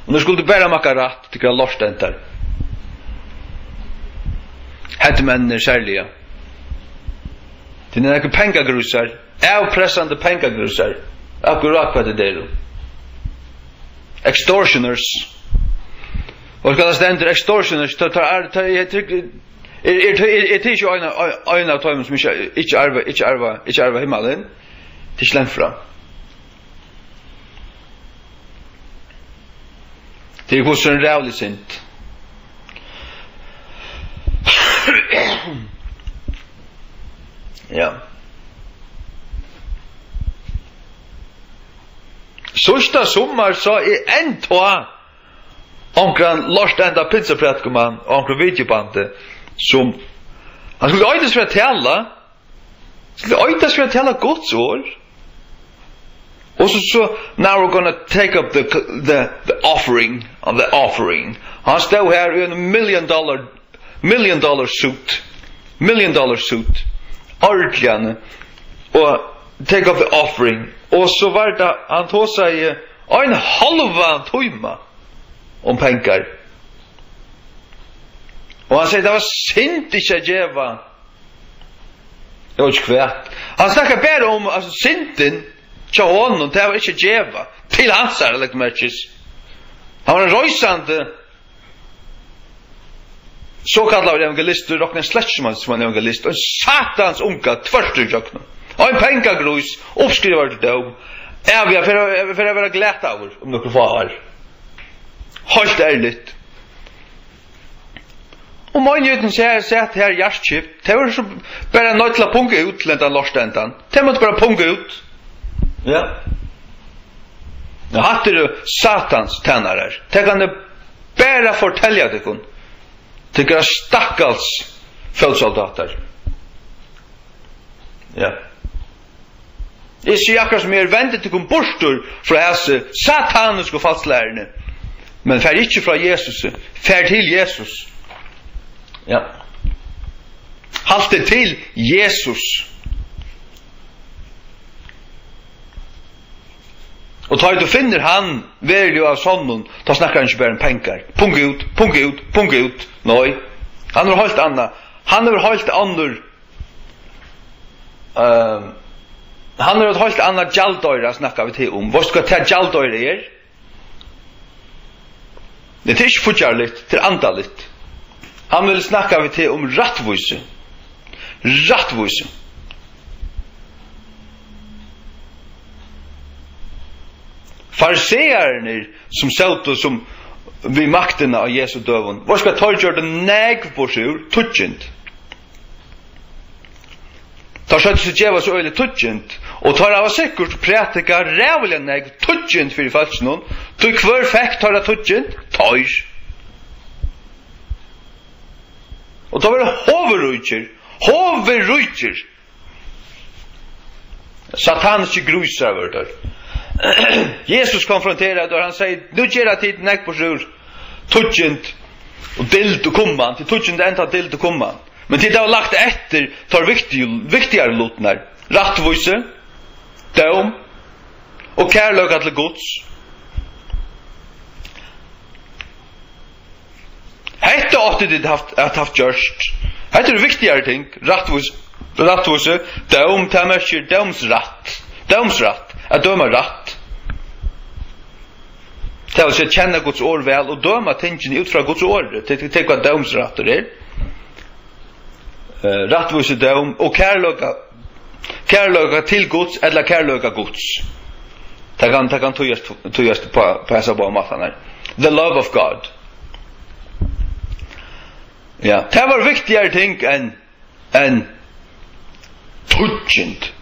Og nå skulle du bare makka rett til å lorte den der. Headmennir særlige. Det er ikke pengagrusar, avpressande pengagrusar. Akkurat hva det er. Extortioners. Og hva det stender extortioners, jeg ikke øyne av tøymen som ikke arva himmelen, til slemfra. Det er hos en rævlig sint. Ja. Sørsta sommar så er en tåa onkran Lars enda pizzaprätkoman och onkran videobande som han skulle öjtas för att tala Guds ord. Och så now we're going to take up the offering of the offering. Han stod här i en $1 million suit. Ordligen och take up the offering. Och så var det han tog sig en halva timme om pengar. Och han säger det var synd inte att geva. Det var inte kvärt. Han snackar bara om alltså synden tja honom, det var inte geva. Till hans är det märkes. Han var en röjsande så kallad evangelist, och råknar slättsman som en evangelist. Och satans unga tvärstyrjökna. Och en pengagrus uppskrivar till dem. Ja, vi har för att vara glätt av om några far. Helt ärligt. Och majoriteten säger att det här hjärtskift, det var så bara nöjt till att punga ut till den lorständan. Det måste bara punga ut. Ja. Nu hattar du satans tännare. Det kan du bara fortälja dig kun. Tycker jag stackals födelsesoldater. Ja. Det är akkurat som väntat till kun borstor från hässe sataniska fastlärarna. Men fär inte från Jesus, fär till Jesus. Ja. Halt det till Jesus. Och tar du finner han verkligen av sonnen, då snackar han inte bara om pengar. Punga ut. Nej. Han har hållit anna. Han har hållit andor. Han har hållit anna jaldøyra snackar vi till om. Vad ska ta jaldøyra är? Det är inte futjarligt, det är antaligt. Han vill snacka vi till om rattvise. Fariseerna som sålde som vid makten av Jesu döven. Vad ska ta göra det nägv på sig tutjent? Ta skönt sig djäva så öjligt tutjent. Och tar av säkert prätika rävliga nägv tutjent för i falsknån. Du kvar fäkt tar det tutjent? Tajs. Och då var det hoverrujtjer. Sataniska grusar över där. Jesus konfronterar då han säger, nu ger jag tid näck på sjur, tutjent, och dilt och komman till touchen det ända dilt och komman. Men det har lagt efter tar viktigare lotnar. Rättvise, dom och kärlek till Guds. Hetta åtte det haft gjort. Hetta är viktigare ting. Rättvise, dom tämmer domsrätt. Att döma rätt. Det vill säga känna Guds ord väl och döma tingen ut från Guds ord. Det är vad domsrätt är. Rättvise dom och kärleka till Guds eller kärleka Guds. Det kan tojas på hessa på mattan. The love of God. Ja, det var viktigare ting än touchent.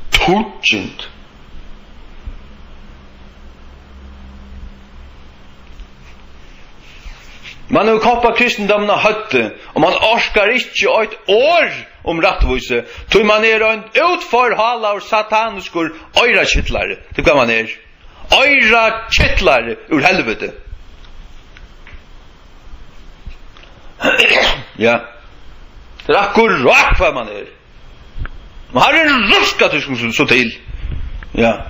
Man har koppat kristendomna hötte och man orskar inte ett år om rättvise. Tror man en utförhala av sataniskur öra kittlare. Det kan man öra kittlare ur helvete. Ja. Det är akkurat vad man Man har en ruskatisk så till. Ja.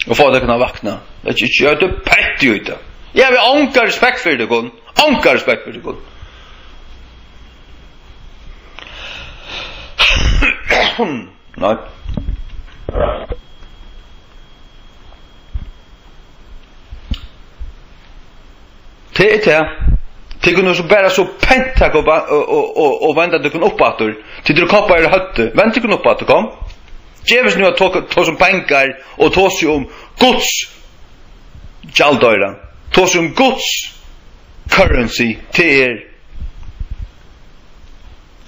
Och få det kunna vakna. Det är inte göra det pett ut. Jag vill anka respekt för det gon. Anka respekt för det gon. Nej. Det är det kunde så bara så pentak och vända det kunde uppåt. Till du koppar det hötte. Vänta det kunde uppåt kom. Jevis nu att ta som pengar och ta sig om Guds jaldöra. Ta sig om Guds currency till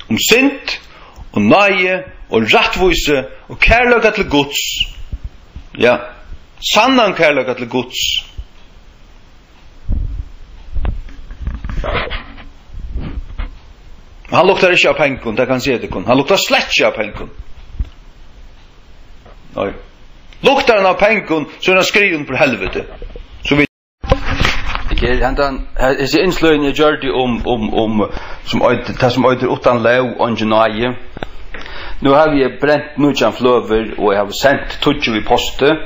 om synd och nöje och rättvise och kärlek till Guds. Ja. Sannan kärlek till Guds. Han luktar inte av pengar, det kan se det kun. Han luktar slett av pengar. Nej. Luktar han av pengar så är han skriven på helvete. Så vi det är inslöjning jag gör det om som öder utan lov och ingenjöje. Nu har vi bränt nudjan flöver och jag har sänt tutju i poste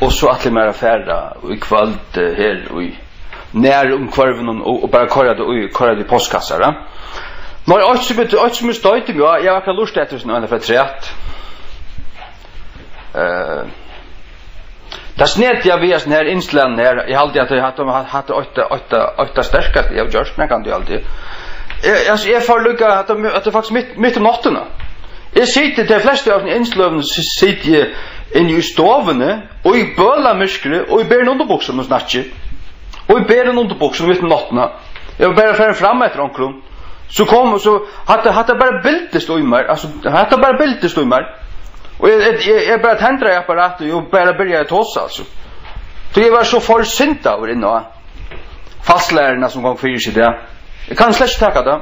och så att det mer affära och i kväll här och när kvarven och bara körade i postkassar. När jag som stöjt jag kan lust efter sån ungefär 3. Det snett jag vet när inslän här jag hade att de hade åtta starkast jag just när kan du alltid. Jag får lucka att det faktiskt mitt om natten. Jag sitter de flesta av inslövna sitter in i stovene och i böla myskre och i bären underboxen och snatcher. Och i bären underboxen mitt om natten. Jag bara för fram efter onkron. Så kom och så hade bara bildestormar alltså hade bara bildestormar. Och jag bara tändra apparatet och bara började tossa alltså. Så jag var så försint över innan fastlärarna som kom för sig där. Jag kan släcka tacka det.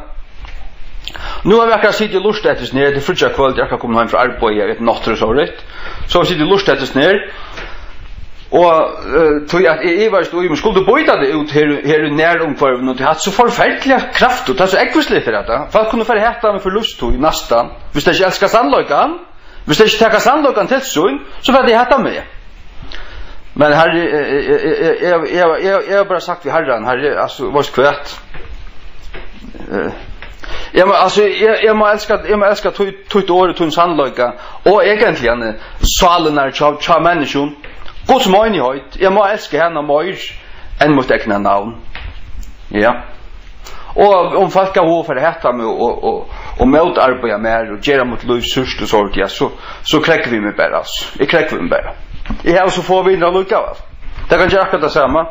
Nu har vi akkurat sitter lust efter ner till frutja kväll jag kan komma hem från arbete ett natt och så rätt. Så sitter lust efter ner. Och tror att jag var stod i skulle bojta det ut här när omkvarven och det hade så förfärliga kraft och det så äckligt för detta. För att kunna för hätta med förlust i nästan. Hvis det inte älskar sannlökan, hvis det inte tar sannlökan till så var det hätta med. Men här jag har bara sagt vi herran här alltså vars kvärt. Jag må älska tut år och tuns handlöka och egentligen salen cha människan Guds menighet, jag må älska henne mer än mot egna navn. Ja. Och om folk har för detta med och motarbeta mer och göra mot liv surst och sånt, ja, så kräcker vi med bara. Jag kräcker vi bara. I här så får vi in och lucka av. Det kan göra det samma.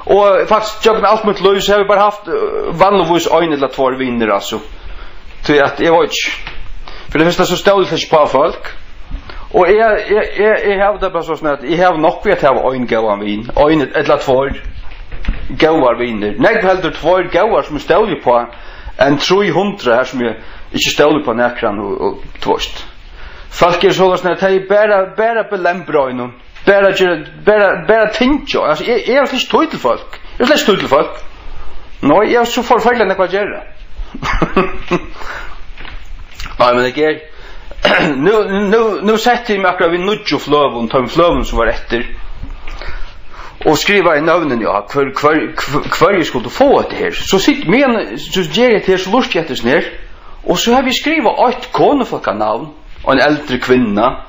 Och faktiskt, jag allt mot liv så har vi bara haft vanligtvis en eller två vinner alltså. Så att jag vet inte. För det första så ställer det sig på folk. Och jag har det bara så snart jag har nog vet ha en gåvan vin, en eller två gåvar vinner. Nej, helt två gåvar som ställer på en 300 här som jag inte ställer på näkran och tvåst. folk så att de bara belembra innom. Bara tänka. Alltså är inte stöd till folk. Jag är stöd till folk. Nej, jag så förfärligt vad göra. Nej, men det är nu sätter jag mig akkurat vid nudjo flövun, tar flövun som var efter. Och skriva i navnen, ja, kvar jag skulle få det här. Så sitt men så ger det här så lust jättes ner. Och så har vi skrivit ett konefalkanavn och en äldre kvinna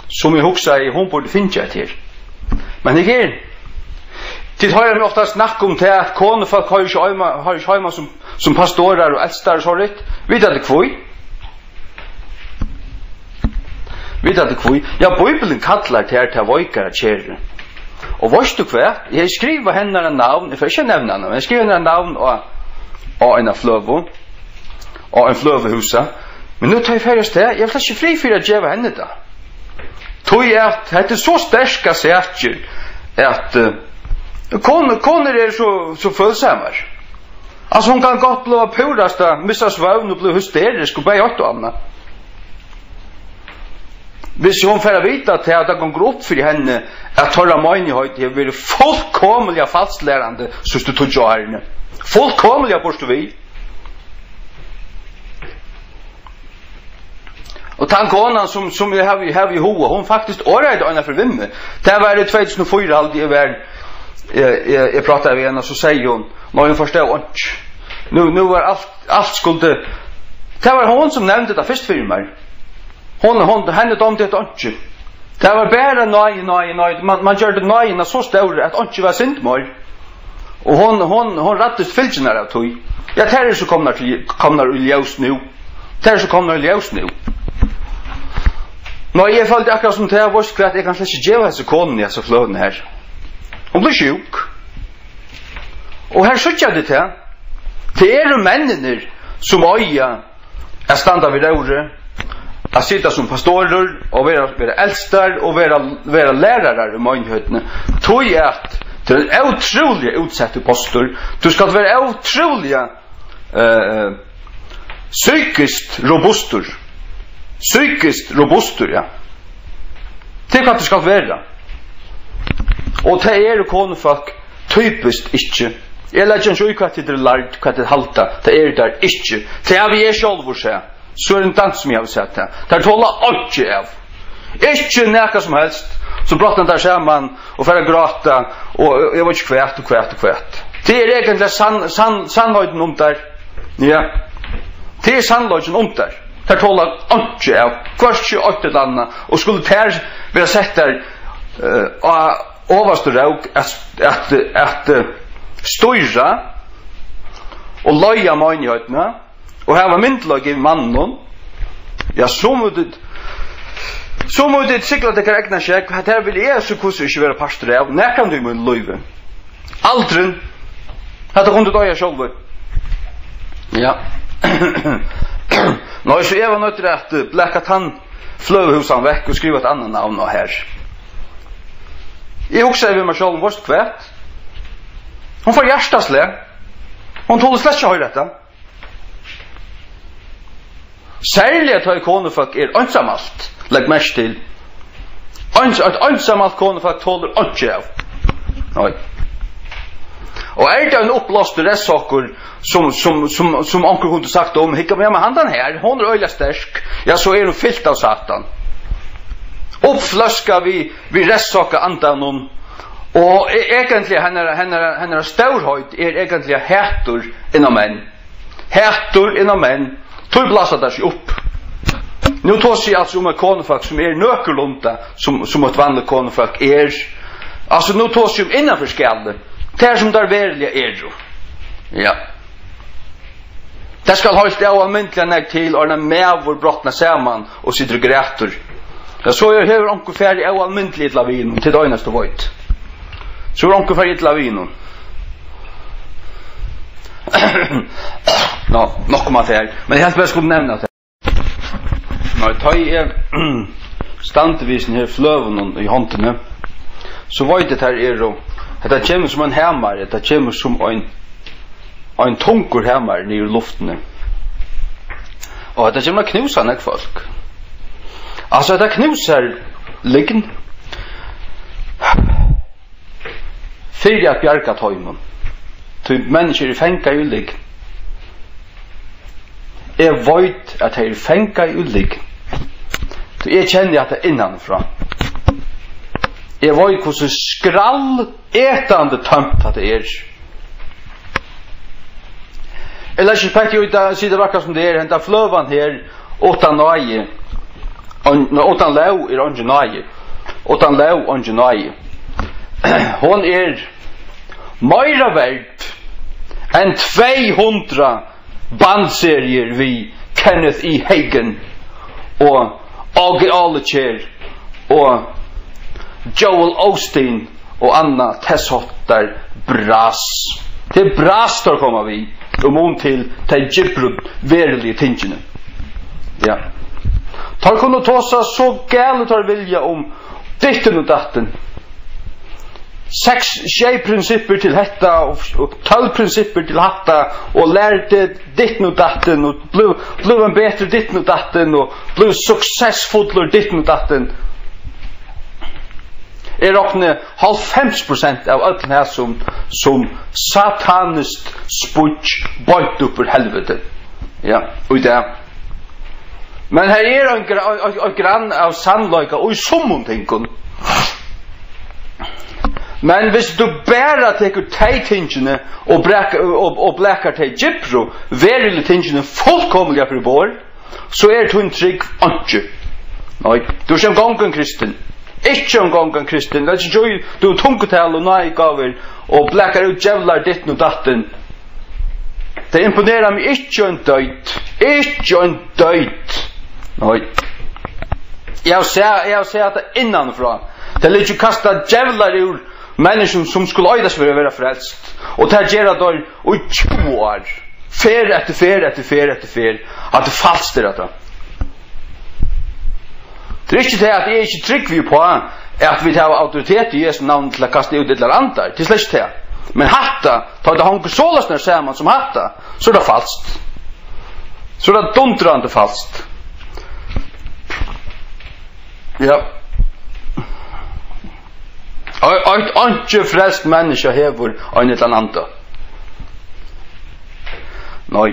som jag huxar i hon borde finna det här. Men det är tid har jag ofta snacka om det att konefalk har ju hemma som pastorer och äldster och så rätt. Vet du det kvoi? Vet du det kvoi? Ja, Bibeln kallar det här till vojkare kärre. Och vet du vad? Jag skriver henne en navn, jag får inte nämna henne, men jag skriver henne en navn och en flövo, och en flövohusa. Men nu tar jag färdigt det, jag får inte fri för att geva henne det. Tog jag att det är så stärska säker att koner är så följsammar. Alltså hon kan gott bli purasta, missa svövn och bli hysterisk och bara gjort och annat. Hvis hon får vita att det kan gå upp för henne att torra mönighet det blir fullkomliga falsklärande så du tog jag henne. Fullkomliga borstu vi. Och tankonan som vi har i hoa, hon faktiskt årade ena för vimme. Det var det 2004 alltid jag pratade med henne så säger hon, när hon förstår nu var allt skulle. Det var hon som nämnde det först för mig. Henne dömde ett åndsju. Det var bara nej. Man gör det nej så stor att åndsju var syndmål. Och hon rattade fylgjerna av tog. Ja, det här så kommer i ljus nu. Det här så kommer i ljus nu. Nå, jag följde akkurat som det här var skvärt. Jag kan släcka ge henne konen i så flöden här. Hon blir sjuk. Och här skjuter det till. Det är männen som öja är standa vid året. Att sitta som pastorer och vara äldster och vara lärare i menigheten. Tog jag att det är en otroligt utsatt pastor. Du ska vara otroligt psykiskt robustur, ja. Det är vad du ska vara. Och det är konfolk typiskt inte. Jag lär inte ut vad det är lärt, vad det är halta. Det är där inte. Det är vi själva säga. Så är det en dans som jag har sett det. Det håller inte av. Inte näka som helst. Så pratar han där samman och för att gråta och jag vet inte kvärt. Det är egentligen sannheten om där. Ja. Det är sannheten om där. Det håller inte av. Kvart 28 landa. Och skulle det här vilja sett där överst och råk att styra och löja menigheten och här var myndlag i mannen. Ja, så må det sikla det räkna sig att här vill jag så kurser inte vara pastor av. När kan du med löjve? Aldrin. Hade hon det jag själv. Ja. Nå, så jag var nöjd till att bläckat han flövhusan väck och skriva ett annat namn här. Jag också säger mig själv vårt kvärt. Hon får hjärtasle. Hon tål slett inte höra detta. Särskilt att konfolk är ensamalt. Lägg mest till. Ett ensamalt konfolk tåler inte av. Nej. Och är det en uppblåst rättssaker som onkel kunde sagt om hicka med handen här, hon är öjla stärk. Ja, så är hon fyllt av satan. Uppflaska vi rättssaker andan hon. Och egentligen hennar storhöjd är egentligen hätor inom män. Tog blasar där sig upp. Nu tar sig alltså om ett konfolk som är nökelunta som ett vanligt konfolk är. Alltså nu tar sig om innanför skallen. Det är som där verkliga är då. Ja. Det ska ha ett allmäntliga näg till och när mävor brottna samman och sitter och gräter. Ja, så är det onkel färdig allmäntligt lavin till dögnaste vojt. Så är onkel färdig lavin. Nå, nog kommer här. Men jag helt bara skulle nämna det. Nå, tar jag standvisen här flöven i hånden. Så vet det här är då. Det kommer som en hämmare. Det kommer som en tungur hämmare ner i luften. Och det kommer knusa nek folk. Alltså det knusar liggen. Fyrir at bjarga tøymon. Ty mennesker fenga i liggen. Jeg vet at jeg fenga i liggen. Så jeg kjenner at det er innanfra. Jeg vet hvordan skrall etande tømt at det er. Eller ikke pekki ut av sida vakka som det er, henta fløvan her, åttan nøye, åttan lau er onge nøye, åttan lau onge nøye. Hon er meira verd enn 200 bandserier vi Kenneth E. Hagen og A.G. Alekjær og Joel Osteen og Anna Tesshotter Bras. Til Bras der kommer vi om til Gibrud verilige tingene. Ja. Tar kunne tåsa så gæle tar vilja om ditten og datten. 6 prinsipper til hetta og 12 prinsipper til hatta og lærte ditten og datten og blev en bedre ditten og datten og blev successfuller ditten og datten. Er råkne 50% av alt her som satanist spudj bort upp ur helvete. Ja, og det. Men her er en grann av sannløyga og i summon tingun. Men hvis du bare teker teg tingene og blekker teg Gipro, verilig tingene fullkomlige for bor, så er du en trygg anke. Nei, du er ikke en kristen. Ikke en gang kristen. Det er ikke du er tungetal og nøy gaver og blekker ut djevlar ditten og datten. Det imponerer meg ikke en døyt. Ikke en døyt. Nei. Jeg ser at det er innanfra. Det er ikke kastet djevlar ur mennesker som skulle øydes for å være frelst. Og det gjør at det er 20 år. Fer etter fer. At det falsk er det. Det er ikke det at jeg ikke trygg vi på at vi tar autoritet i Jesu navn til å kaste ut et eller annet. Det er slett ikke det. Men hatta, tar det hanker sålasner sammen som hatta, så er det falskt. Så er det dundrande falskt. Ja. Og ikke frelst mennesker hever en et eller annet. Nei.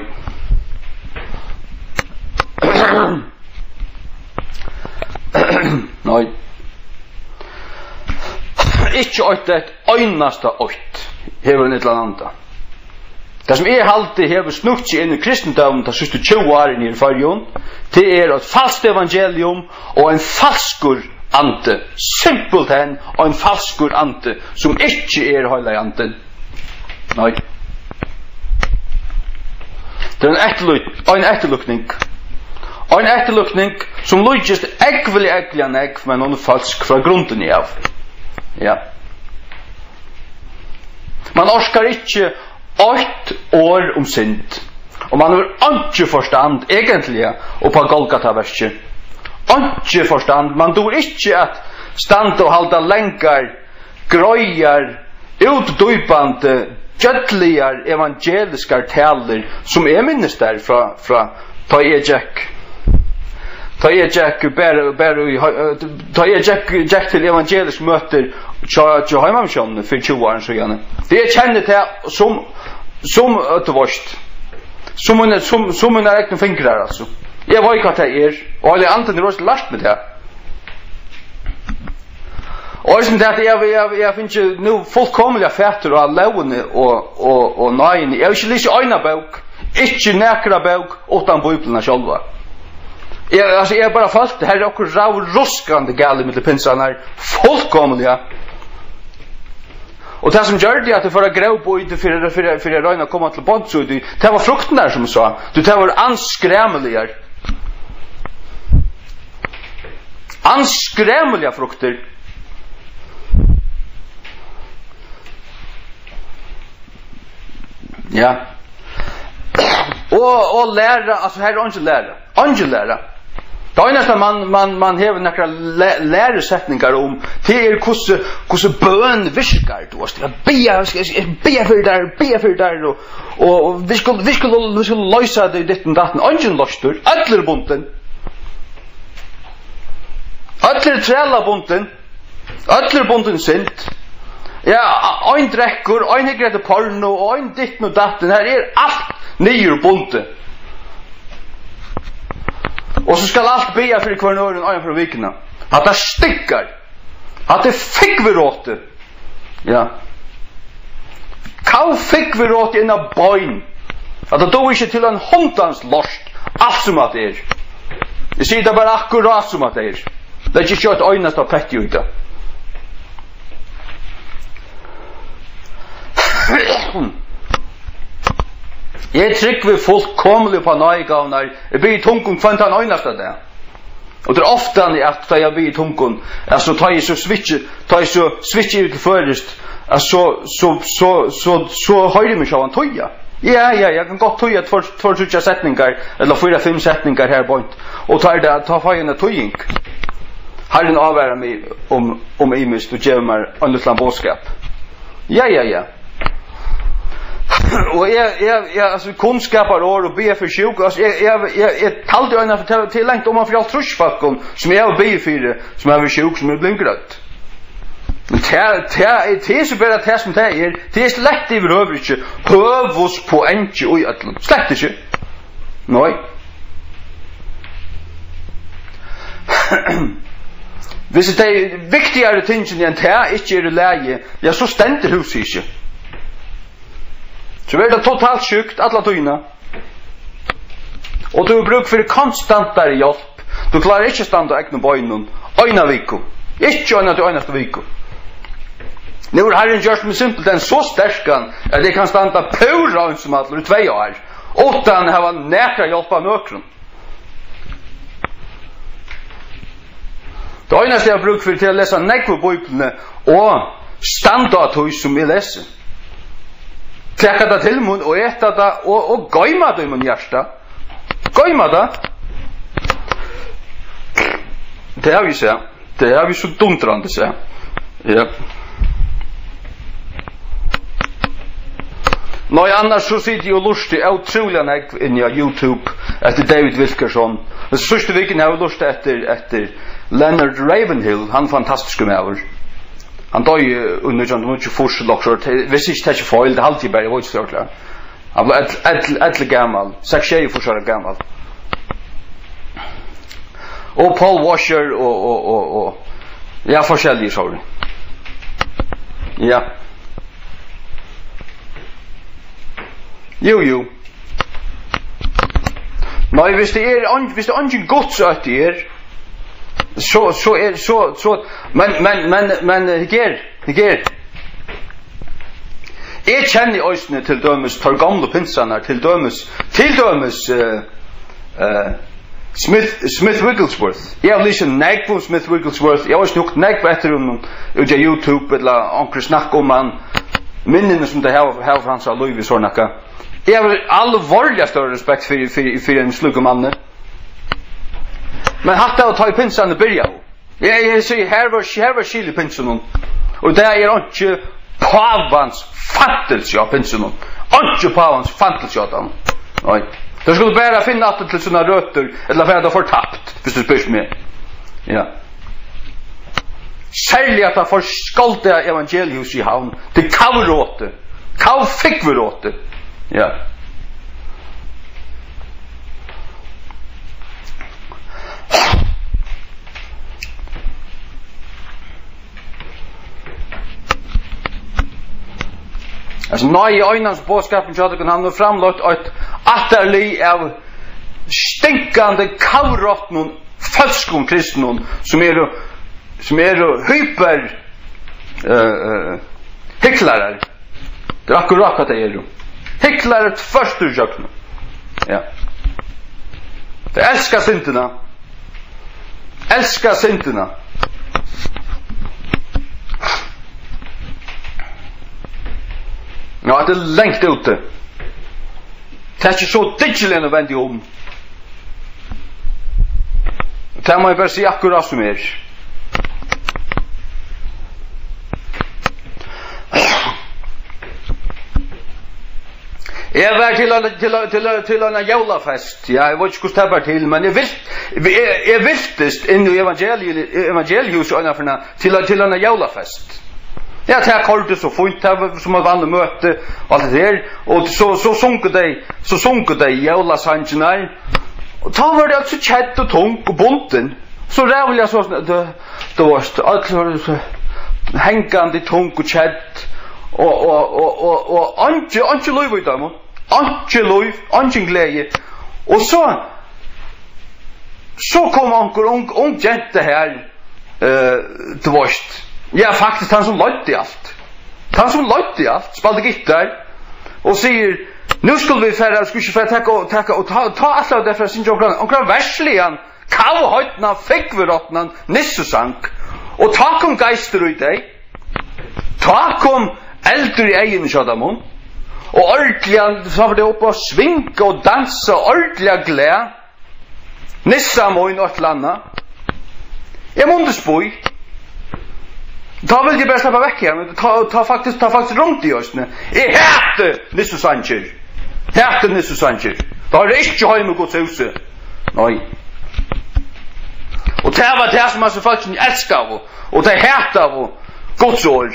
Nei. Ikke et øyneste øyt hever en et eller annet. Det som jeg alltid hever snukt seg inn i kristendom de siste 20 årene i fargen, det er et falskt evangelium og en falskur ante. Simpelthen og en falskur ante som ikke er høyla i anten. Nei. Det er en etterlukning. Og en etterlukning som lujtjest ekvelig an ekv, men hun er falsk fra grunden i av. Ja. Man orskar ikke 8 år om synd. Og man har ikke forstand, egentlig, og på Golgata-verset. Ikke forstand. Man dår ikke at stand og halda lengar, grøyar, utdypande, gjødligar, evangeliskar taler, som er minnes der fra ta jeg Jack til evangelisk møter tja heimamsjånene for 20 år siden. Det jeg kjenner til som øttervorst. Som en ekne fingrar, altså. Jeg vet hva det er, og alle andre er også lært med det. Og liksom det at jeg finner ikke nu fullkomlige fætter og lovene og nøyene. Jeg vil ikke lyse øyne bøk, ikke nekra bøk, utan bøyblene sjølva. Jeg er bare fast, det her er okkur ruskande gale med pinsene her, fullkomlige. Og det som gjør det at du får grev på ut for å røyne å komme til båndsud, det var frukten der som sa, det var anskremelige. Anskremelige frukter. Ja. Og lære, altså her er ikke lære. Det eneste man hever nekra læresetningar om, det er hvordan bøn virkar, du vet, bia for der, og vi skulle løysa det i ditten datten, ingen løstur, ætler bunden. Ötler trälla bunten. Ötler bunten sint. Ja, ein drekkur, ein hegretter porno, og ein ditten og datten. Her allt nyer bunte. Og så skal alt bia fyrir hver nøren ein fra vikina. At det stikkar. At det fikk vi råte. Ja. Kau fikk vi råte inn av bøyn. At det då ikke til en hundans lost. Alt som at det Jeg sier det bare akkurat som at det Det ikke kjørt øynest av petti ut det. Jeg trykk vi fullkomlig på nøygavnar. Jeg blir i tungen kvann ta en øynest av det. Og det ofte at da jeg blir i tungen, altså ta jeg så switcher til først, så høyre meg sjåan tøya. Ja, jeg kan godt tøya 2-3 setningar, eller 4-5 setningar her bort, og ta fagene tøying. Herren avværer meg om imist og gjør meg en liten bådskap. Ja. Og jeg altså kunnskapar år og be for sjuk, altså jeg talte øyne til lengt om man for alt trusfalken som jeg har be for, som jeg har sjuk, som er blinkrødt. Men det er så bare det som det slett i vrøver ikke høvus på enkje og i ætlen. Slett ikke. Nei. Hvis det er viktigere tingene enn det ikke er leie, ja, så stender huset ikke. Så er det totalt sjukt, alla tøyna. Og du har bruk for konstantare hjelp. Du klarer ikke standa egnu bøynun, øyna viku. Ikke øyna til øynast viku. Nu har Herren gjort meg simpelt enn så sterkan at jeg kan standa pura ønsumatler i 2 år, utan hava nekra hjelp av nøkron. Det øynast jeg har bruk for til å lesa nekva bøyplene og standa tøy som jeg leser. Trekka det til mun og eta det og gøyma det i mun hjärsta. Gøyma det. Det har vi sett. Det har vi så dumtrande sett. Ja. Nå annars så sitter jeg og lustig utrolig nek inn i YouTube etter David Wilkerson. Den sørste viken har jeg lustig etter Leonard Ravenhill, han fantastiske medover. Han døg under 1924 loksor, hvis ikke det er ikke feil, det er alltid bare, jeg var ikke så klar. Han ble etter gammal, 6 år gammal. Og Paul Washer og ja, forskjellige, sorry. Ja. Jo. Nei, hvis det er ingen gods at det er, men hikker. Jeg kjenner øysene til dømes tar gamle pinsanar, til dømes Smith Wigglesworth. Jeg har lyst nek på Smith Wigglesworth. Jeg har også nok nek på etter ut av YouTube eller onker snakk om han minnene som det har for hans av Louis i sånakka. Jeg har alvorlig større respekt for en slugge manne. Men hatt det å ta i pinsene byrja. Jeg sier, her var skil i pinsene. Og det er ikke pavans fantelse av pinsene. Ikke pavans fantelse av dem. Nei. Du skulle bare finne at det til sånne røtter, eller være det fortapt, hvis du spørs meg. Ja. Særlig at det får skalte evangelius i havn. Det kavråte. Kav fikk vi råte. Ja. Altså, nøy i øynens bådskapen kjøttet han har framlagt et atterlig av stinkande kavrottnun falskun kristnun som er hyper hyklarar. Det er akkurat hva det er. Hyklarar først ur kjøkken. Ja. Det elskar syndina. Elskar syndina. Ja, det er lengt ute. Det er ikke så digital enn å vende om. Det må jeg bare si akkurat som er. Jeg var til en jævlafest, ja, jeg vet ikke hvordan det var til, men jeg viltest inn i evangeliehus til en jævlafest. Ja, det er kortet så fint, det var som et vanlig møte, og alt det der, og så sunker de jævlasangen her, og da var det altså kjett og tung og bunten, så rævlig jeg så, det var alt hengande tung og kjett, og anki løyv i dem, anki løyv, anki glede, og så kom anker ung jente her, det varst, ja, faktisk han som løyt i alt. Han som løyt i alt, spalte gitar, og sier, nu skulle vi færre, skulle ikke færre og ta alt av det fra sin jokran, omkring versligan, kavhøytna, fikkveråtna, nissesang, og ta kom geister ut deg, ta kom eldur i egen kjødamon, og ordentlig, så var det oppe og svinke og danse, ordentlig glede, nissamoin og et eller annet. Jeg måtte spøy, da vil jeg bare slappe vekk her, men ta faktisk rundt i høstene. Jeg heter Nissu Sanchez. Da har jeg ikke høy med Guds huset. Nei. Og det var det som folk elsker av, og det heter av Guds år.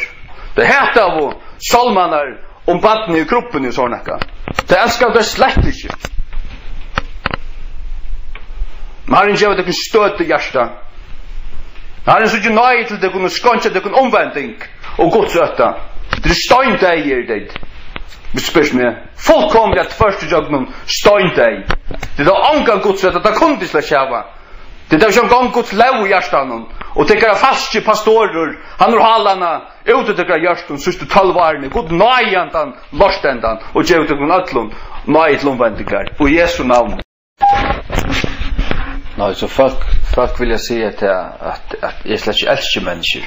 Det heter av salmaner om badene i kroppen i sånne. Det elsker av det slett ikke. Men har ikke vært ikke støt i hjertet. Han så ikke nøy til det kunne skånse det kunne omvending og godsøtta. Det er støyndeg i det. Vi spørs meg, fullkomlig at første jøgnen støyndeg. Det er angan godsøtta, det kunne de slett kjæva. Det er ikke en gang gods lov i hjertan. Og det er fastje pastorer, han har halana, ute til hjertan, syste 12 årene, god nøyandan, lorstendan, og gjør til kun ötlund, nøy til omvendinger, og Jesu navn. Nei, så folk vil jeg si at jeg slett ikke elsker mennesker.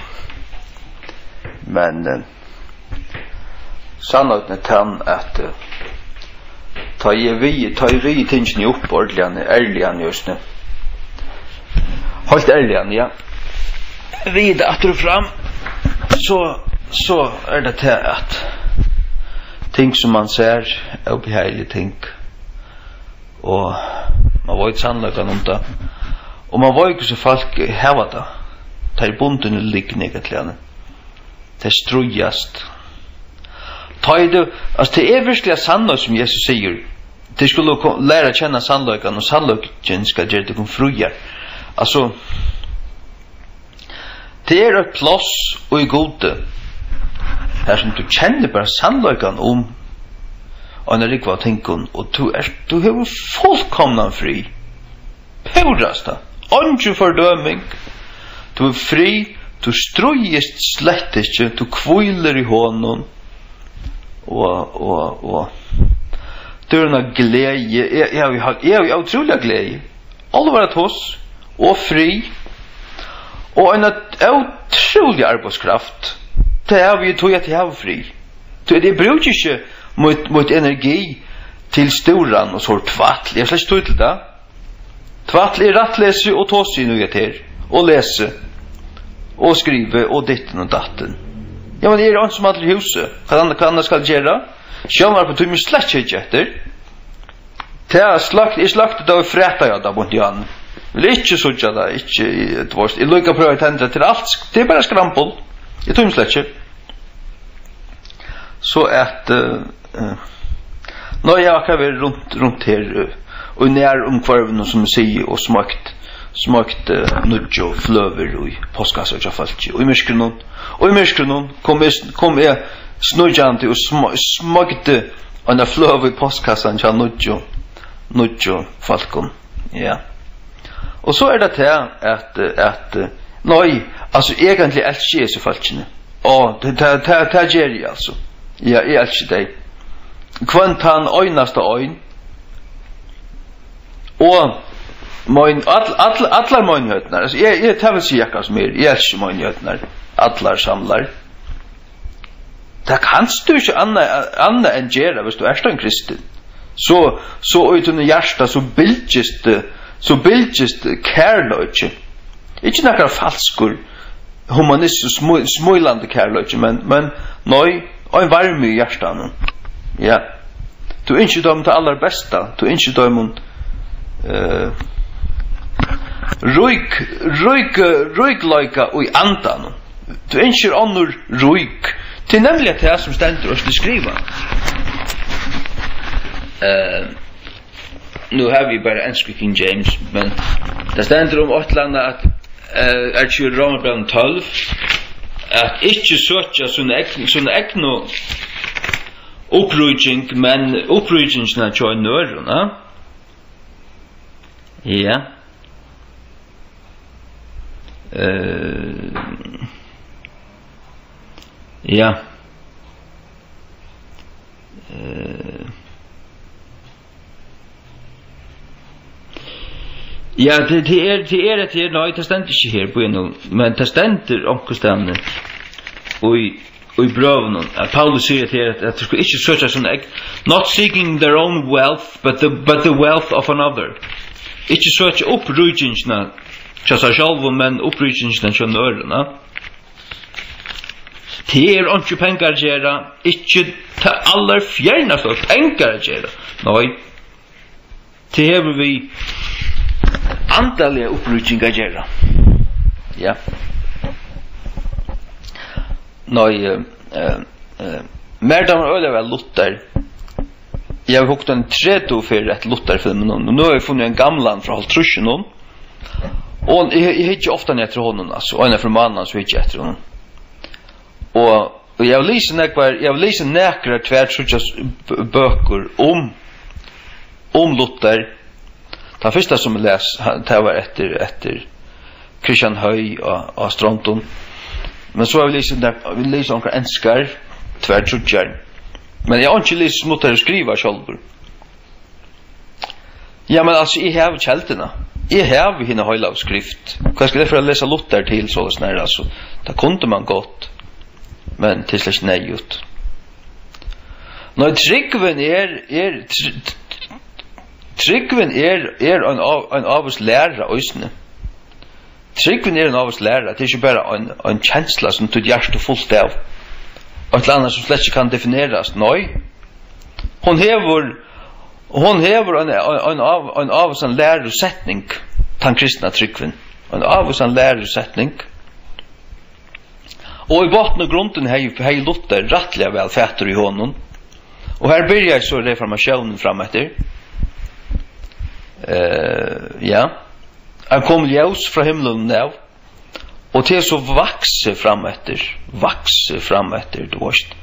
Men sannheten er tann at ta jeg vi tingene opp ordentlig, ærlig just nu. Helt ærlig, ja. Vi det atter fram, så det til at ting som man ser er ubehagelige ting, og man vet sannløkene om det, og man vet ikke så folk heva det, det er bunden og liggende egentlig, det er strujast. Det er virkelig sannløk som Jesus sier, det skulle lære å kjenne sannløkene, og sannløkene skal gjøre det kun fruer. Altså, det er et plass og i gode, her som du kjenner bare sannløkene om, og en rikva tinkun, og du har fullkomna fri. Paurast da. Onju fordøming. Du er fri, du strøyest slett ikke, du kviler i hånden, og du er en glede, jeg har utrolig glede. Alle var et hos, og fri, og en utrolig arbeidskraft. Det er vi tog at jeg har fri. Det bruker ikke mot energi til storan og så tvattlig. Jeg slett stod til det. Tvattlig er rattlese og tåse noe til, og lese, og skrive, og ditten og datten. Ja, men det er ikke som alle i huset. Hva andre skal gjøre? Sjøen var på tog, men slett ikke etter. Det er slagt da vi freta jeg da, bort i han. Vil ikke sutja da, ikke tvåst. Jeg lukker prøve å tendre til alt. Det er bare skrampel. Jeg tog slett ikke. Så at når jeg akkurat var rundt her og nær omkvarven som jeg sier og smakt nudjo fløver og postkasser og falsk og i myrskrunnen kom jeg snudjante og smakte en fløver i postkassan til nudjo falkon, ja. Og så det til at nei, altså egentlig elsker jeg så falskene og det gjør jeg altså. Ja, jeg elsker deg. Kvant han øyneste øyn. Og allar møgnhøtnar. Altså, jeg tar vel si akkurat som jeg elsker møgnhøtnar. Allar samlar. Det kanst du ikke anna enn gjøre hvis du er en kristen. Så utan hjärsta så bildgist kærløyke. Ikke nekkar falskur humanistisk smuilande kærløyke, men nøy og en varme i hjertan. Ja. Du inte dem till allra bästa. Du inte dem ruik lika och i andan. Du inte annor ruik. Det är nämligen det som ständer oss att skriva. Nu har vi bara en King James, men det ständer om åtlanda att är ju Romarbrevet 12 att inte söka såna egna upprujning, men upprujningsna tjoj nörruna. Ja. Ja. Ja, det är nej, det ständer inte här på en, men det ständer omkostande. Och i bröven, Paulus säger till att det skulle inte söka sån not seeking their own wealth, but the wealth of another. Inte söka upprujningsna, sig själva, men upprujningsna till öronen. Det är inte pengar att göra, inte alla fjärnaste pengar att göra. Nej, det har vi antalliga upprujningar att göra. Ja. Nej, mer damer öde väl Luther. Jag har hukt en 30 för ett Luther-film, och nu har jag funnit en gamlan från Haltrushen. Och jag hittar ofta ner till honom, alltså, och en från mannen så hittar jag efter honom. Och jag vill läsa näkra tvärtrutjas böcker om Luther. Det första som jag läs, det var efter Christian Höj och Stronton. Men så har vi läsa om enskar tvärtrutjar. Men jag har inte läst mot att skriva själv. Ja, men alltså, jag har kälterna. Jag har hinna höjla av skrift. Vad ska det för att läsa Luther till så snär, alltså? Det kunde man gott. Men till slags nejut. När Tryggven är en av oss lärare ösne. Tryggven är en av oss lärare. Det är inte bara en känsla som tog hjärta fullt av. Och ett annat som slett inte kan definieras. Nej. Hon hever en av oss en lärosättning. Den kristna Tryggven. En av oss en lärosättning. Och i botten och grunden har ju Luther rättliga väl fätter i honom. Och här börjar så reformationen framåt. Ja. Han kom ljus från himlen nu. Och till så växer framåt, du vet.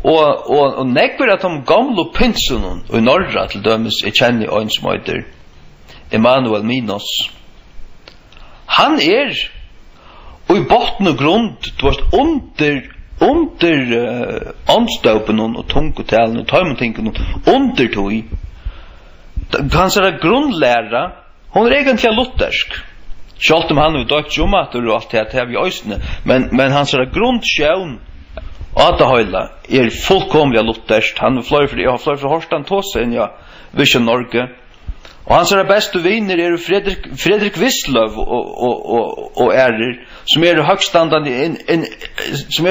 Och näkver att de gamla pinsen i norra till dömes är känner en som heter Emanuel Minos. Han och i botten och grund, du vet, under anstøpen och tungotalen och tajmotinken under tog. Hans grundlära, hon är egentligen luthersk. Självt om han är dökt jomater och allt det här vi ösne, men hans grundsjön att det höjla är fullkomliga lutherskt. Han flöj för Horstan Tåsen, ja, Vision Norge. Och hans bästa vänner är Fredrik Wisslöv och Ärer, som är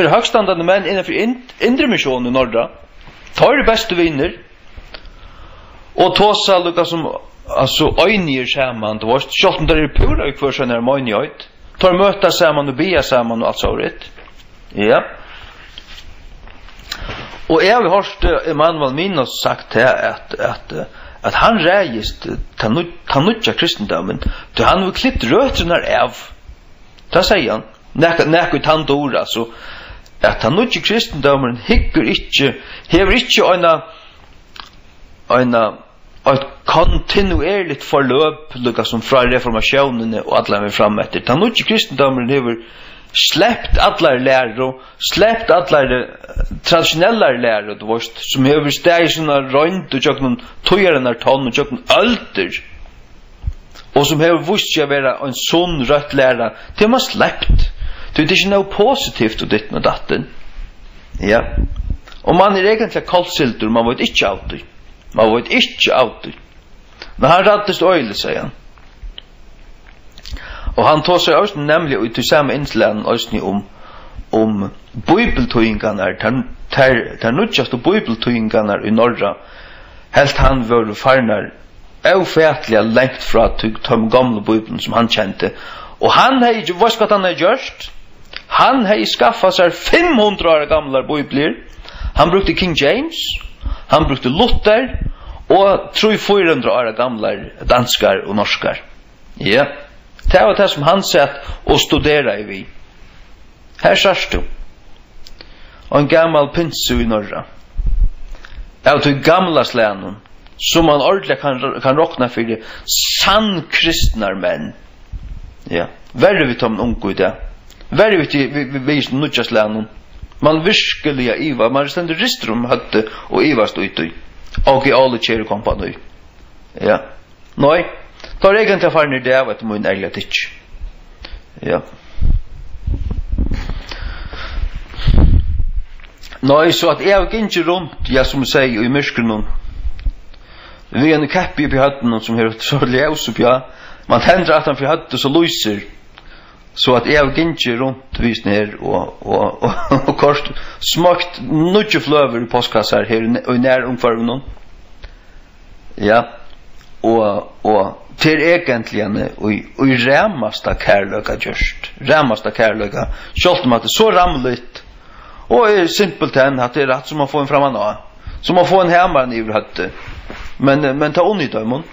högstandande män innanför Indre Mission i norra. Tar det bästa vänner. Och Tåsa lukar som alltså öjnir samman, det var självt där är pura i kvar när man öjnjöjt. Tar möta samman och bia samman och allt så rätt. Ja. Och jag har hört Emanuel Minos sagt här att han reist ta nutja kristendomen, då han har klippt rötterna av. Det säger han. Näk ut han dår alltså. Att han nutja kristendomen hever inte ett kontinuerligt förlöp lukka som fra reformationen och alla med framåt. Han nutja kristendomen hever släppt alla lärare, släppt alla traditionella lärare, du vet, som hever steg såna rönt och tjocknum tojarna ton och tjocknum ölter. Och som hever vust sig vara en sån rött lärare, det har man släppt. Det är inte något positivt och ditt med datten. Ja. Och man är egentligen kallsilter, man vet inte alltid. Men han rattest öjle, säger han. Och han tar sig också nämligen ut till samma inslän om bibeltøyingarna, tar nutjaste bibeltøyingarna i norra, helt han var farnar ofätliga längt fra de gamla bibeln som han kjente. Og han hei, vad ska han ha gjort? Han hei skaffat sig 500 år gamla bibler. Han brukte King James, han brukte Luther, og 300-400 år gamla danskar og norskar. Ja, det var det som han sett og studera i vi. Her sørst du. Og en gammal pinsu i norra. Av til gamla slænen, som man ordentlig kan råkna for sann kristnar menn. Ja, verre vi tom ungu i det. Verre vi vis nudja slænen. Man virkelig iva, man stendur ristrum høtte og ivast ut og i alle kjere kompani. Ja, nei, tar egentlig farne det av at mun ærlig titt. Ja. Nei, så at jeg gikk ikke rundt, ja, som jeg sier, i myrskren, vi en kappi på høtten som har så ljus opp, ja, man tender at han for høtten så lyser, så at jeg gikk ikke rundt vis ned og kort smakt nødje fløver i postkasser her i nær omkvarven. Ja, og til egentlig og i ræmasta kærløyga gjørst, ræmasta kærløyga, selv om at det er så ramligt, og er simpelt hen at det er rett som å få en framan av, som å få en hemmaren i høtte, men ta unnidøymon,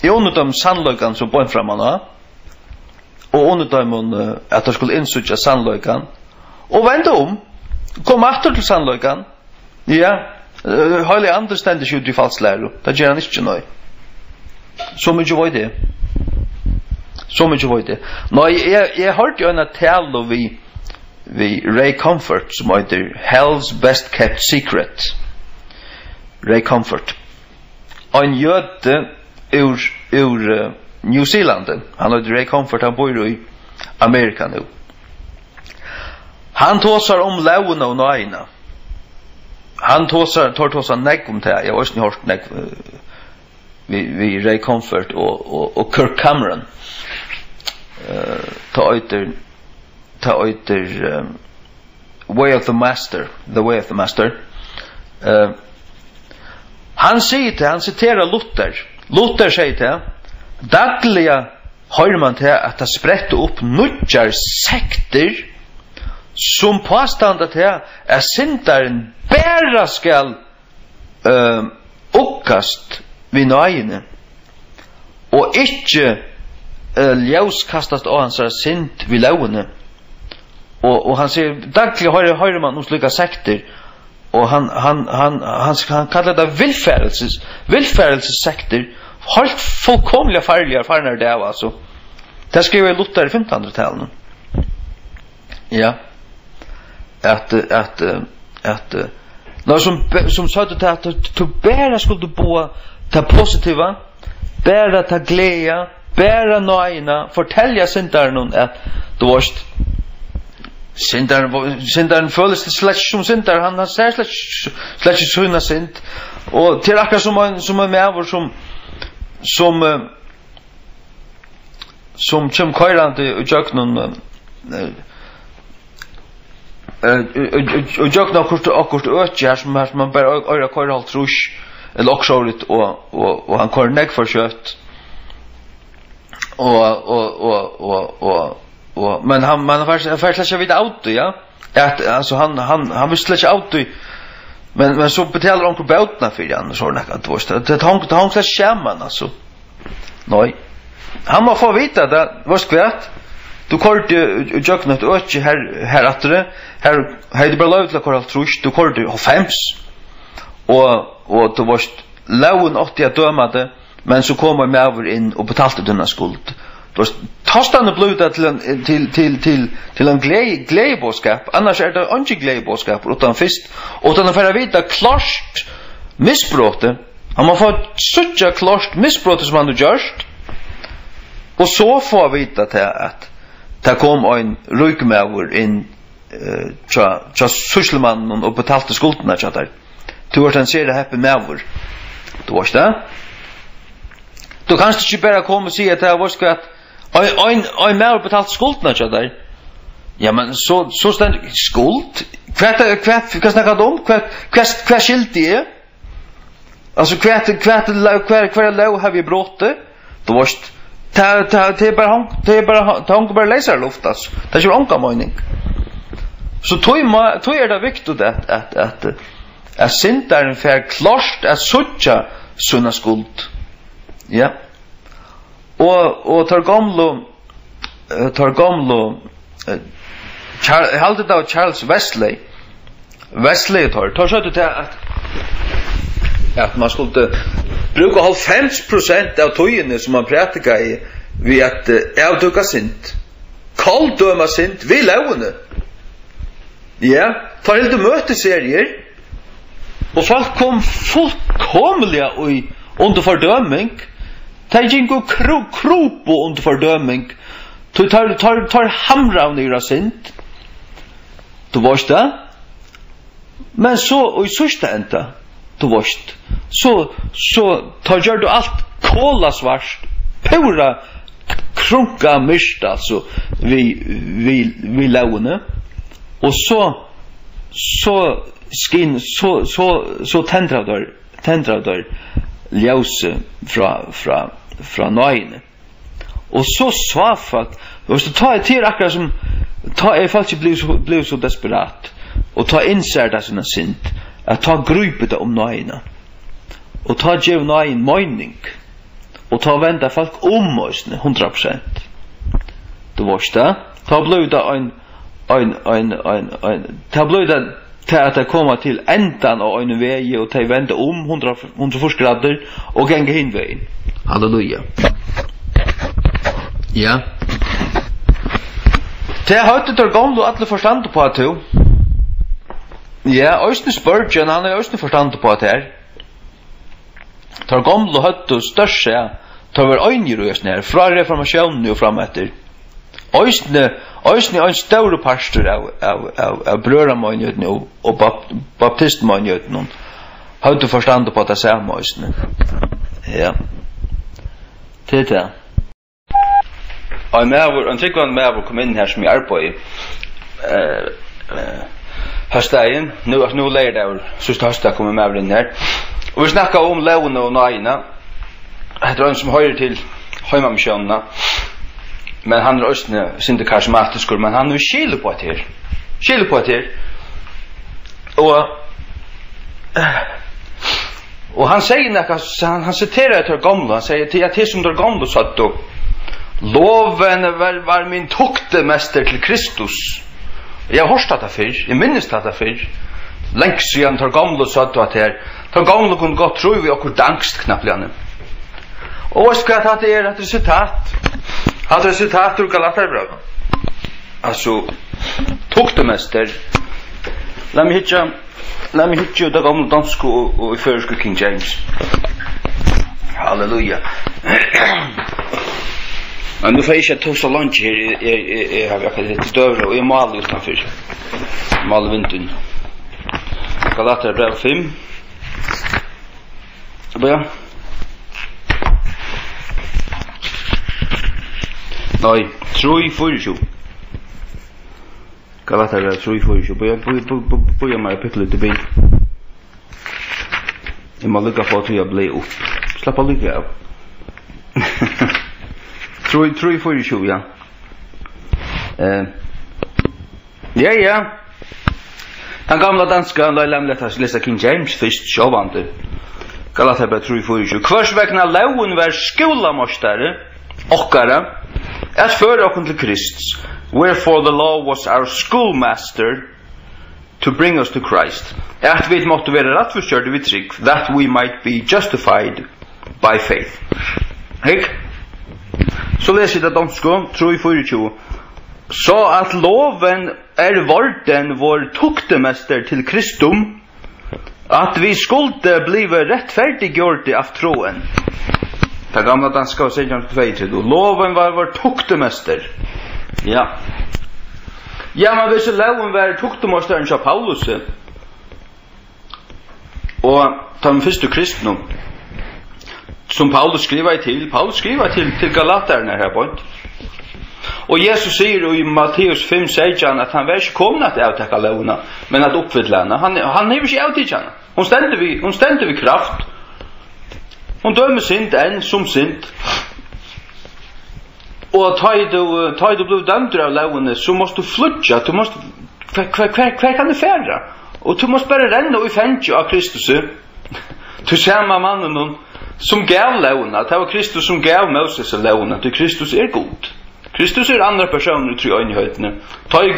i unnidøym sannløygan som på en framan av, og unnidøymon at det skulle innsutja sannløygan, og vende kom aftur til sannløygan, ja, heilig andre stendig ikke ut i falslæro, det gjør han ikke nøy. Så mykje var det. Så mykje var det. Nå, jeg hørte jo en tale vi Ray Comfort, som heter Hell's Best Kept Secret. Ray Comfort. En jøde ur New Zealand. Han heter Ray Comfort, han bor i Amerika nu. Han tåsar om launa og nøyna. Han tåsar negg om det. Jeg har også hørt negg vi Ray Comfort og Kirk Cameron. Ta øyter Way of the Master, The Way of the Master. Han sier til, han citerar Luther. Luther sier til, dagliga hører man til at det spretter opp nudjar sekter som påstander til at syndaren bæra skal oppkast vi nøyene og ikke ljøskastast av hans synd vi lovene og han sier daglig hører man noen slike sekter og han kallar det vilfærelsessekter helt fullkomlig farlige erfarener det av altså det skriver Luther i 1500-tallet ja at når som sa det at du bare skulle bo ta positiva, bæra ta gleda, bæra nøyna, fortelja syndaren at du varst syndaren føles det slett som syndar, han ser slett sunna synd, og til akkurat som en mever som kjem køyrande og jøknun og jøkna akkurat øtje her som man bare øyra køyra alt rush eller oksåret og han køyrer negg for kjøtt men han får slett ikke vidt auto ja at altså han visst slett ikke auto men så betaler onkel bautna for han så det han slett skjermen altså nei han må få vite det var skvært du kort jøkna et øtje her atre her du bare lov til å kort alt rush du kort 5 og du varst laun 80 dømade men så kom jeg med over inn og betalte denne skuld du varst tastande bluda til en gledebåskap annars det ikke gledebåskap utan fyrst utan å færa vita klart misbråte han må få suttja klart misbråte som han har gjørst og så få vita til at det kom en rykmever inn tja suslemannen og betalte skuldene tja der du har ser det heppe mever du varst det du kanst ikke bare komme og si at det var skvært ein mever betalte skuldene tja der ja men så stend skuld hva snakker du om hva skilt det Alltså kvar lov har vi brottet. Då måste det är bara läsa luft alltså. Det är ju onka mening. Så tog det viktigt att syndaren för klart att söka såna skuld. Ja. Och tar gamla Charles Wesley tar så att man skulle bruka 50% av tøyene som man pratar i vid att avduka synd. Kalldöma synd vi lovene. Ja, tar helt möteserier. Och folk kom fullkomliga under fördömning. Det gick och kropo under fördömning. Tar hamra av nyra synd. Du varst det. Men så, och i sista ända, du varst. Så tar du allt kolasvart. Pura krunka mist alltså vi lovene. Och så tendrar där ljus från nøyene. Och så svafat, och så ta till akkurat som ta faktiskt blev så desperat och ta inser det sina synd att ta grupet om nøyene och ta gev nøyen mening och ta vända folk om oss 100%. Det var det. Ta blev det en ta blev det till att det komma till ändan av en väg och ta vända om 140 grader och gänga in vägen. Halleluja. Ja. Det har inte det gamla alla förstånd på att du. Ja, Øystein Spurgeon han är Øystein förstånd på att här. Tar gamla hött största tar var öjnjurös ner från reformationen och framåt. Øystein en stor pastor av brødremanjøten og baptistmanjøten hadde forstand på det samme Øystein. Ja. Det er det. En tryggvann med kom inn her som jeg på i høstdagen. Nå leir det over siste høstdag kommer med inn her. Og vi snakket om lovene og nøyene. Det er en som hører til høymamisjonene. Men han röstne synte karismatisk, men han är skille på det här. Skille på det här. Och han säger han citerar det gamla, han säger till att det som det gamla sa då. Loven var min toktemäster till Kristus. Jag har hört det för, jag minns det för. Längst siden tar gamla sa då att det här. Tar gamla kunde gå tro vi och dankst knappliga. Och vad ska jag ta det ett resultat? Hade resultat ur Galaterbrevet. Alltså toktemäster. Låt mig hitcha det gamla danska och förska King James. Halleluja. Men nu får jag ta så långt här jag har lite stövre och jag mal utanför. Mal vintern. Galaterbrevet 5. Börja. Nej, 3:24. Galaterbrevet 3:24. Börja med att pickla lite bil. Jag må lycka på att jag blir upp. Slappa lycka av. 3:24, ja. Ja. Den gamla danska lämnade läsa King James först sjåvante. Galaterbrevet 3:24. Kvars vegna lauen var skolamostare okkara as further open to Christ, wherefore the law was our schoolmaster to bring us to Christ. At vi måtte være rattforstørte vid trygg, that we might be justified by faith. Hek? Så leser det dansko, 3:24. Så at loven vorten vår tuktemester til Kristum, at vi skulle blive rettferdiggjorte av troen. Det gamla danska och säger 2:2. Loven var vår tuktemester. Ja. Ja, men hvis loven var tuktemesteren av Paulus. Och de första kristna som Paulus skriver till Galaterna här på. Och Jesus säger i Matteus 5:16 att han var inte kommit att avtäcka loven, men att uppfylla henne. Han är inte avtäcka henne. Hon ständer vid kraft. Hon dömer synd en som synd. Och tar du blev dömd av lagen så måste du flytta, du måste kvar kan du färra. Och du måste bara renna och fänga av Kristus. Du samma mannen som gav lagen, det var Kristus som gav Moses lagen, att Kristus god. Kristus andra personer tror jag i höjden. Ta i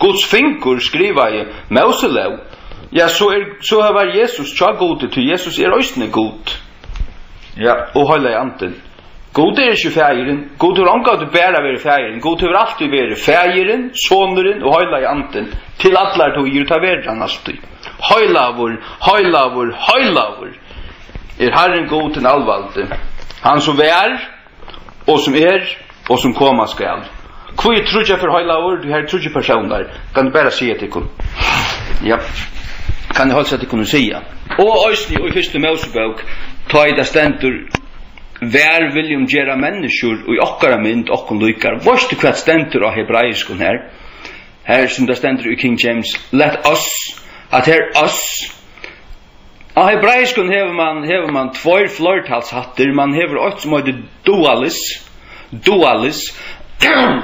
Guds finger skriva i Moses lag. Ja, så har Jesus tja god till Jesus ösne god. Ja, och hålla i anten. God inte färgen. God har angat att bära vid färgen. God har alltid varit färgen, soneren och hålla i anten. Till alla tog ju ta världen alltid. Höjlavor. Herren god till allvalde. Han som och som och som komma skall. Kvui trúja för höjlavor, du har trúja personer. Kan du bara säga till kun. Ja. Kan du hålla sig till kun säga. Och ösni och i första Mosebok ta i det stendur vär viljum gera människor och i okkara mynd okkon lykar. Vorst du kvart stendur av hebraiskun här. Här som det stendur i King James. Let us. At her us. Av hebraiskun hever man tvær flertalshattir. Man hever åt som heter dualis.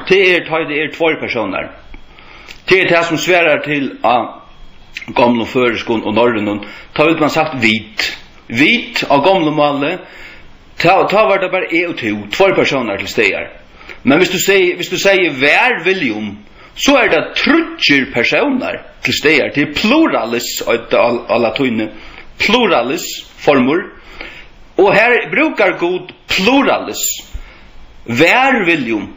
Det två personer. Det det som svärar till gamla föreskon och norrön. Ta vill man sagt vit av gamla malle. Ta var det bara två personer till stegar. Men hvis du säger vär viljum så det trutcher personer till stegar. Det är pluralis alla tunne. Pluralis formor. Och här brukar god pluralis. Vär viljum.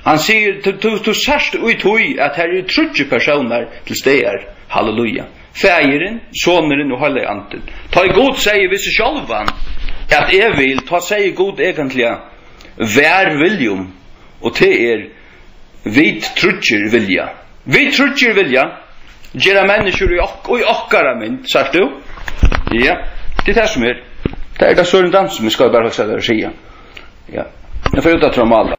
Han säger du särst ut hoj att här är trutcher personer till stegar. Halleluja. Fägeren, soneren och hålla i anten. Ta i god säger vi sig självan att jag vill ta sig god egentligen vär viljum och det vit trutcher vilja. Vit trutcher vilja gera människor i okkara mynd, sagt du? Ja, det är som det är det sån dans som vi ska bara säga. Ja. Jag får ut att alla.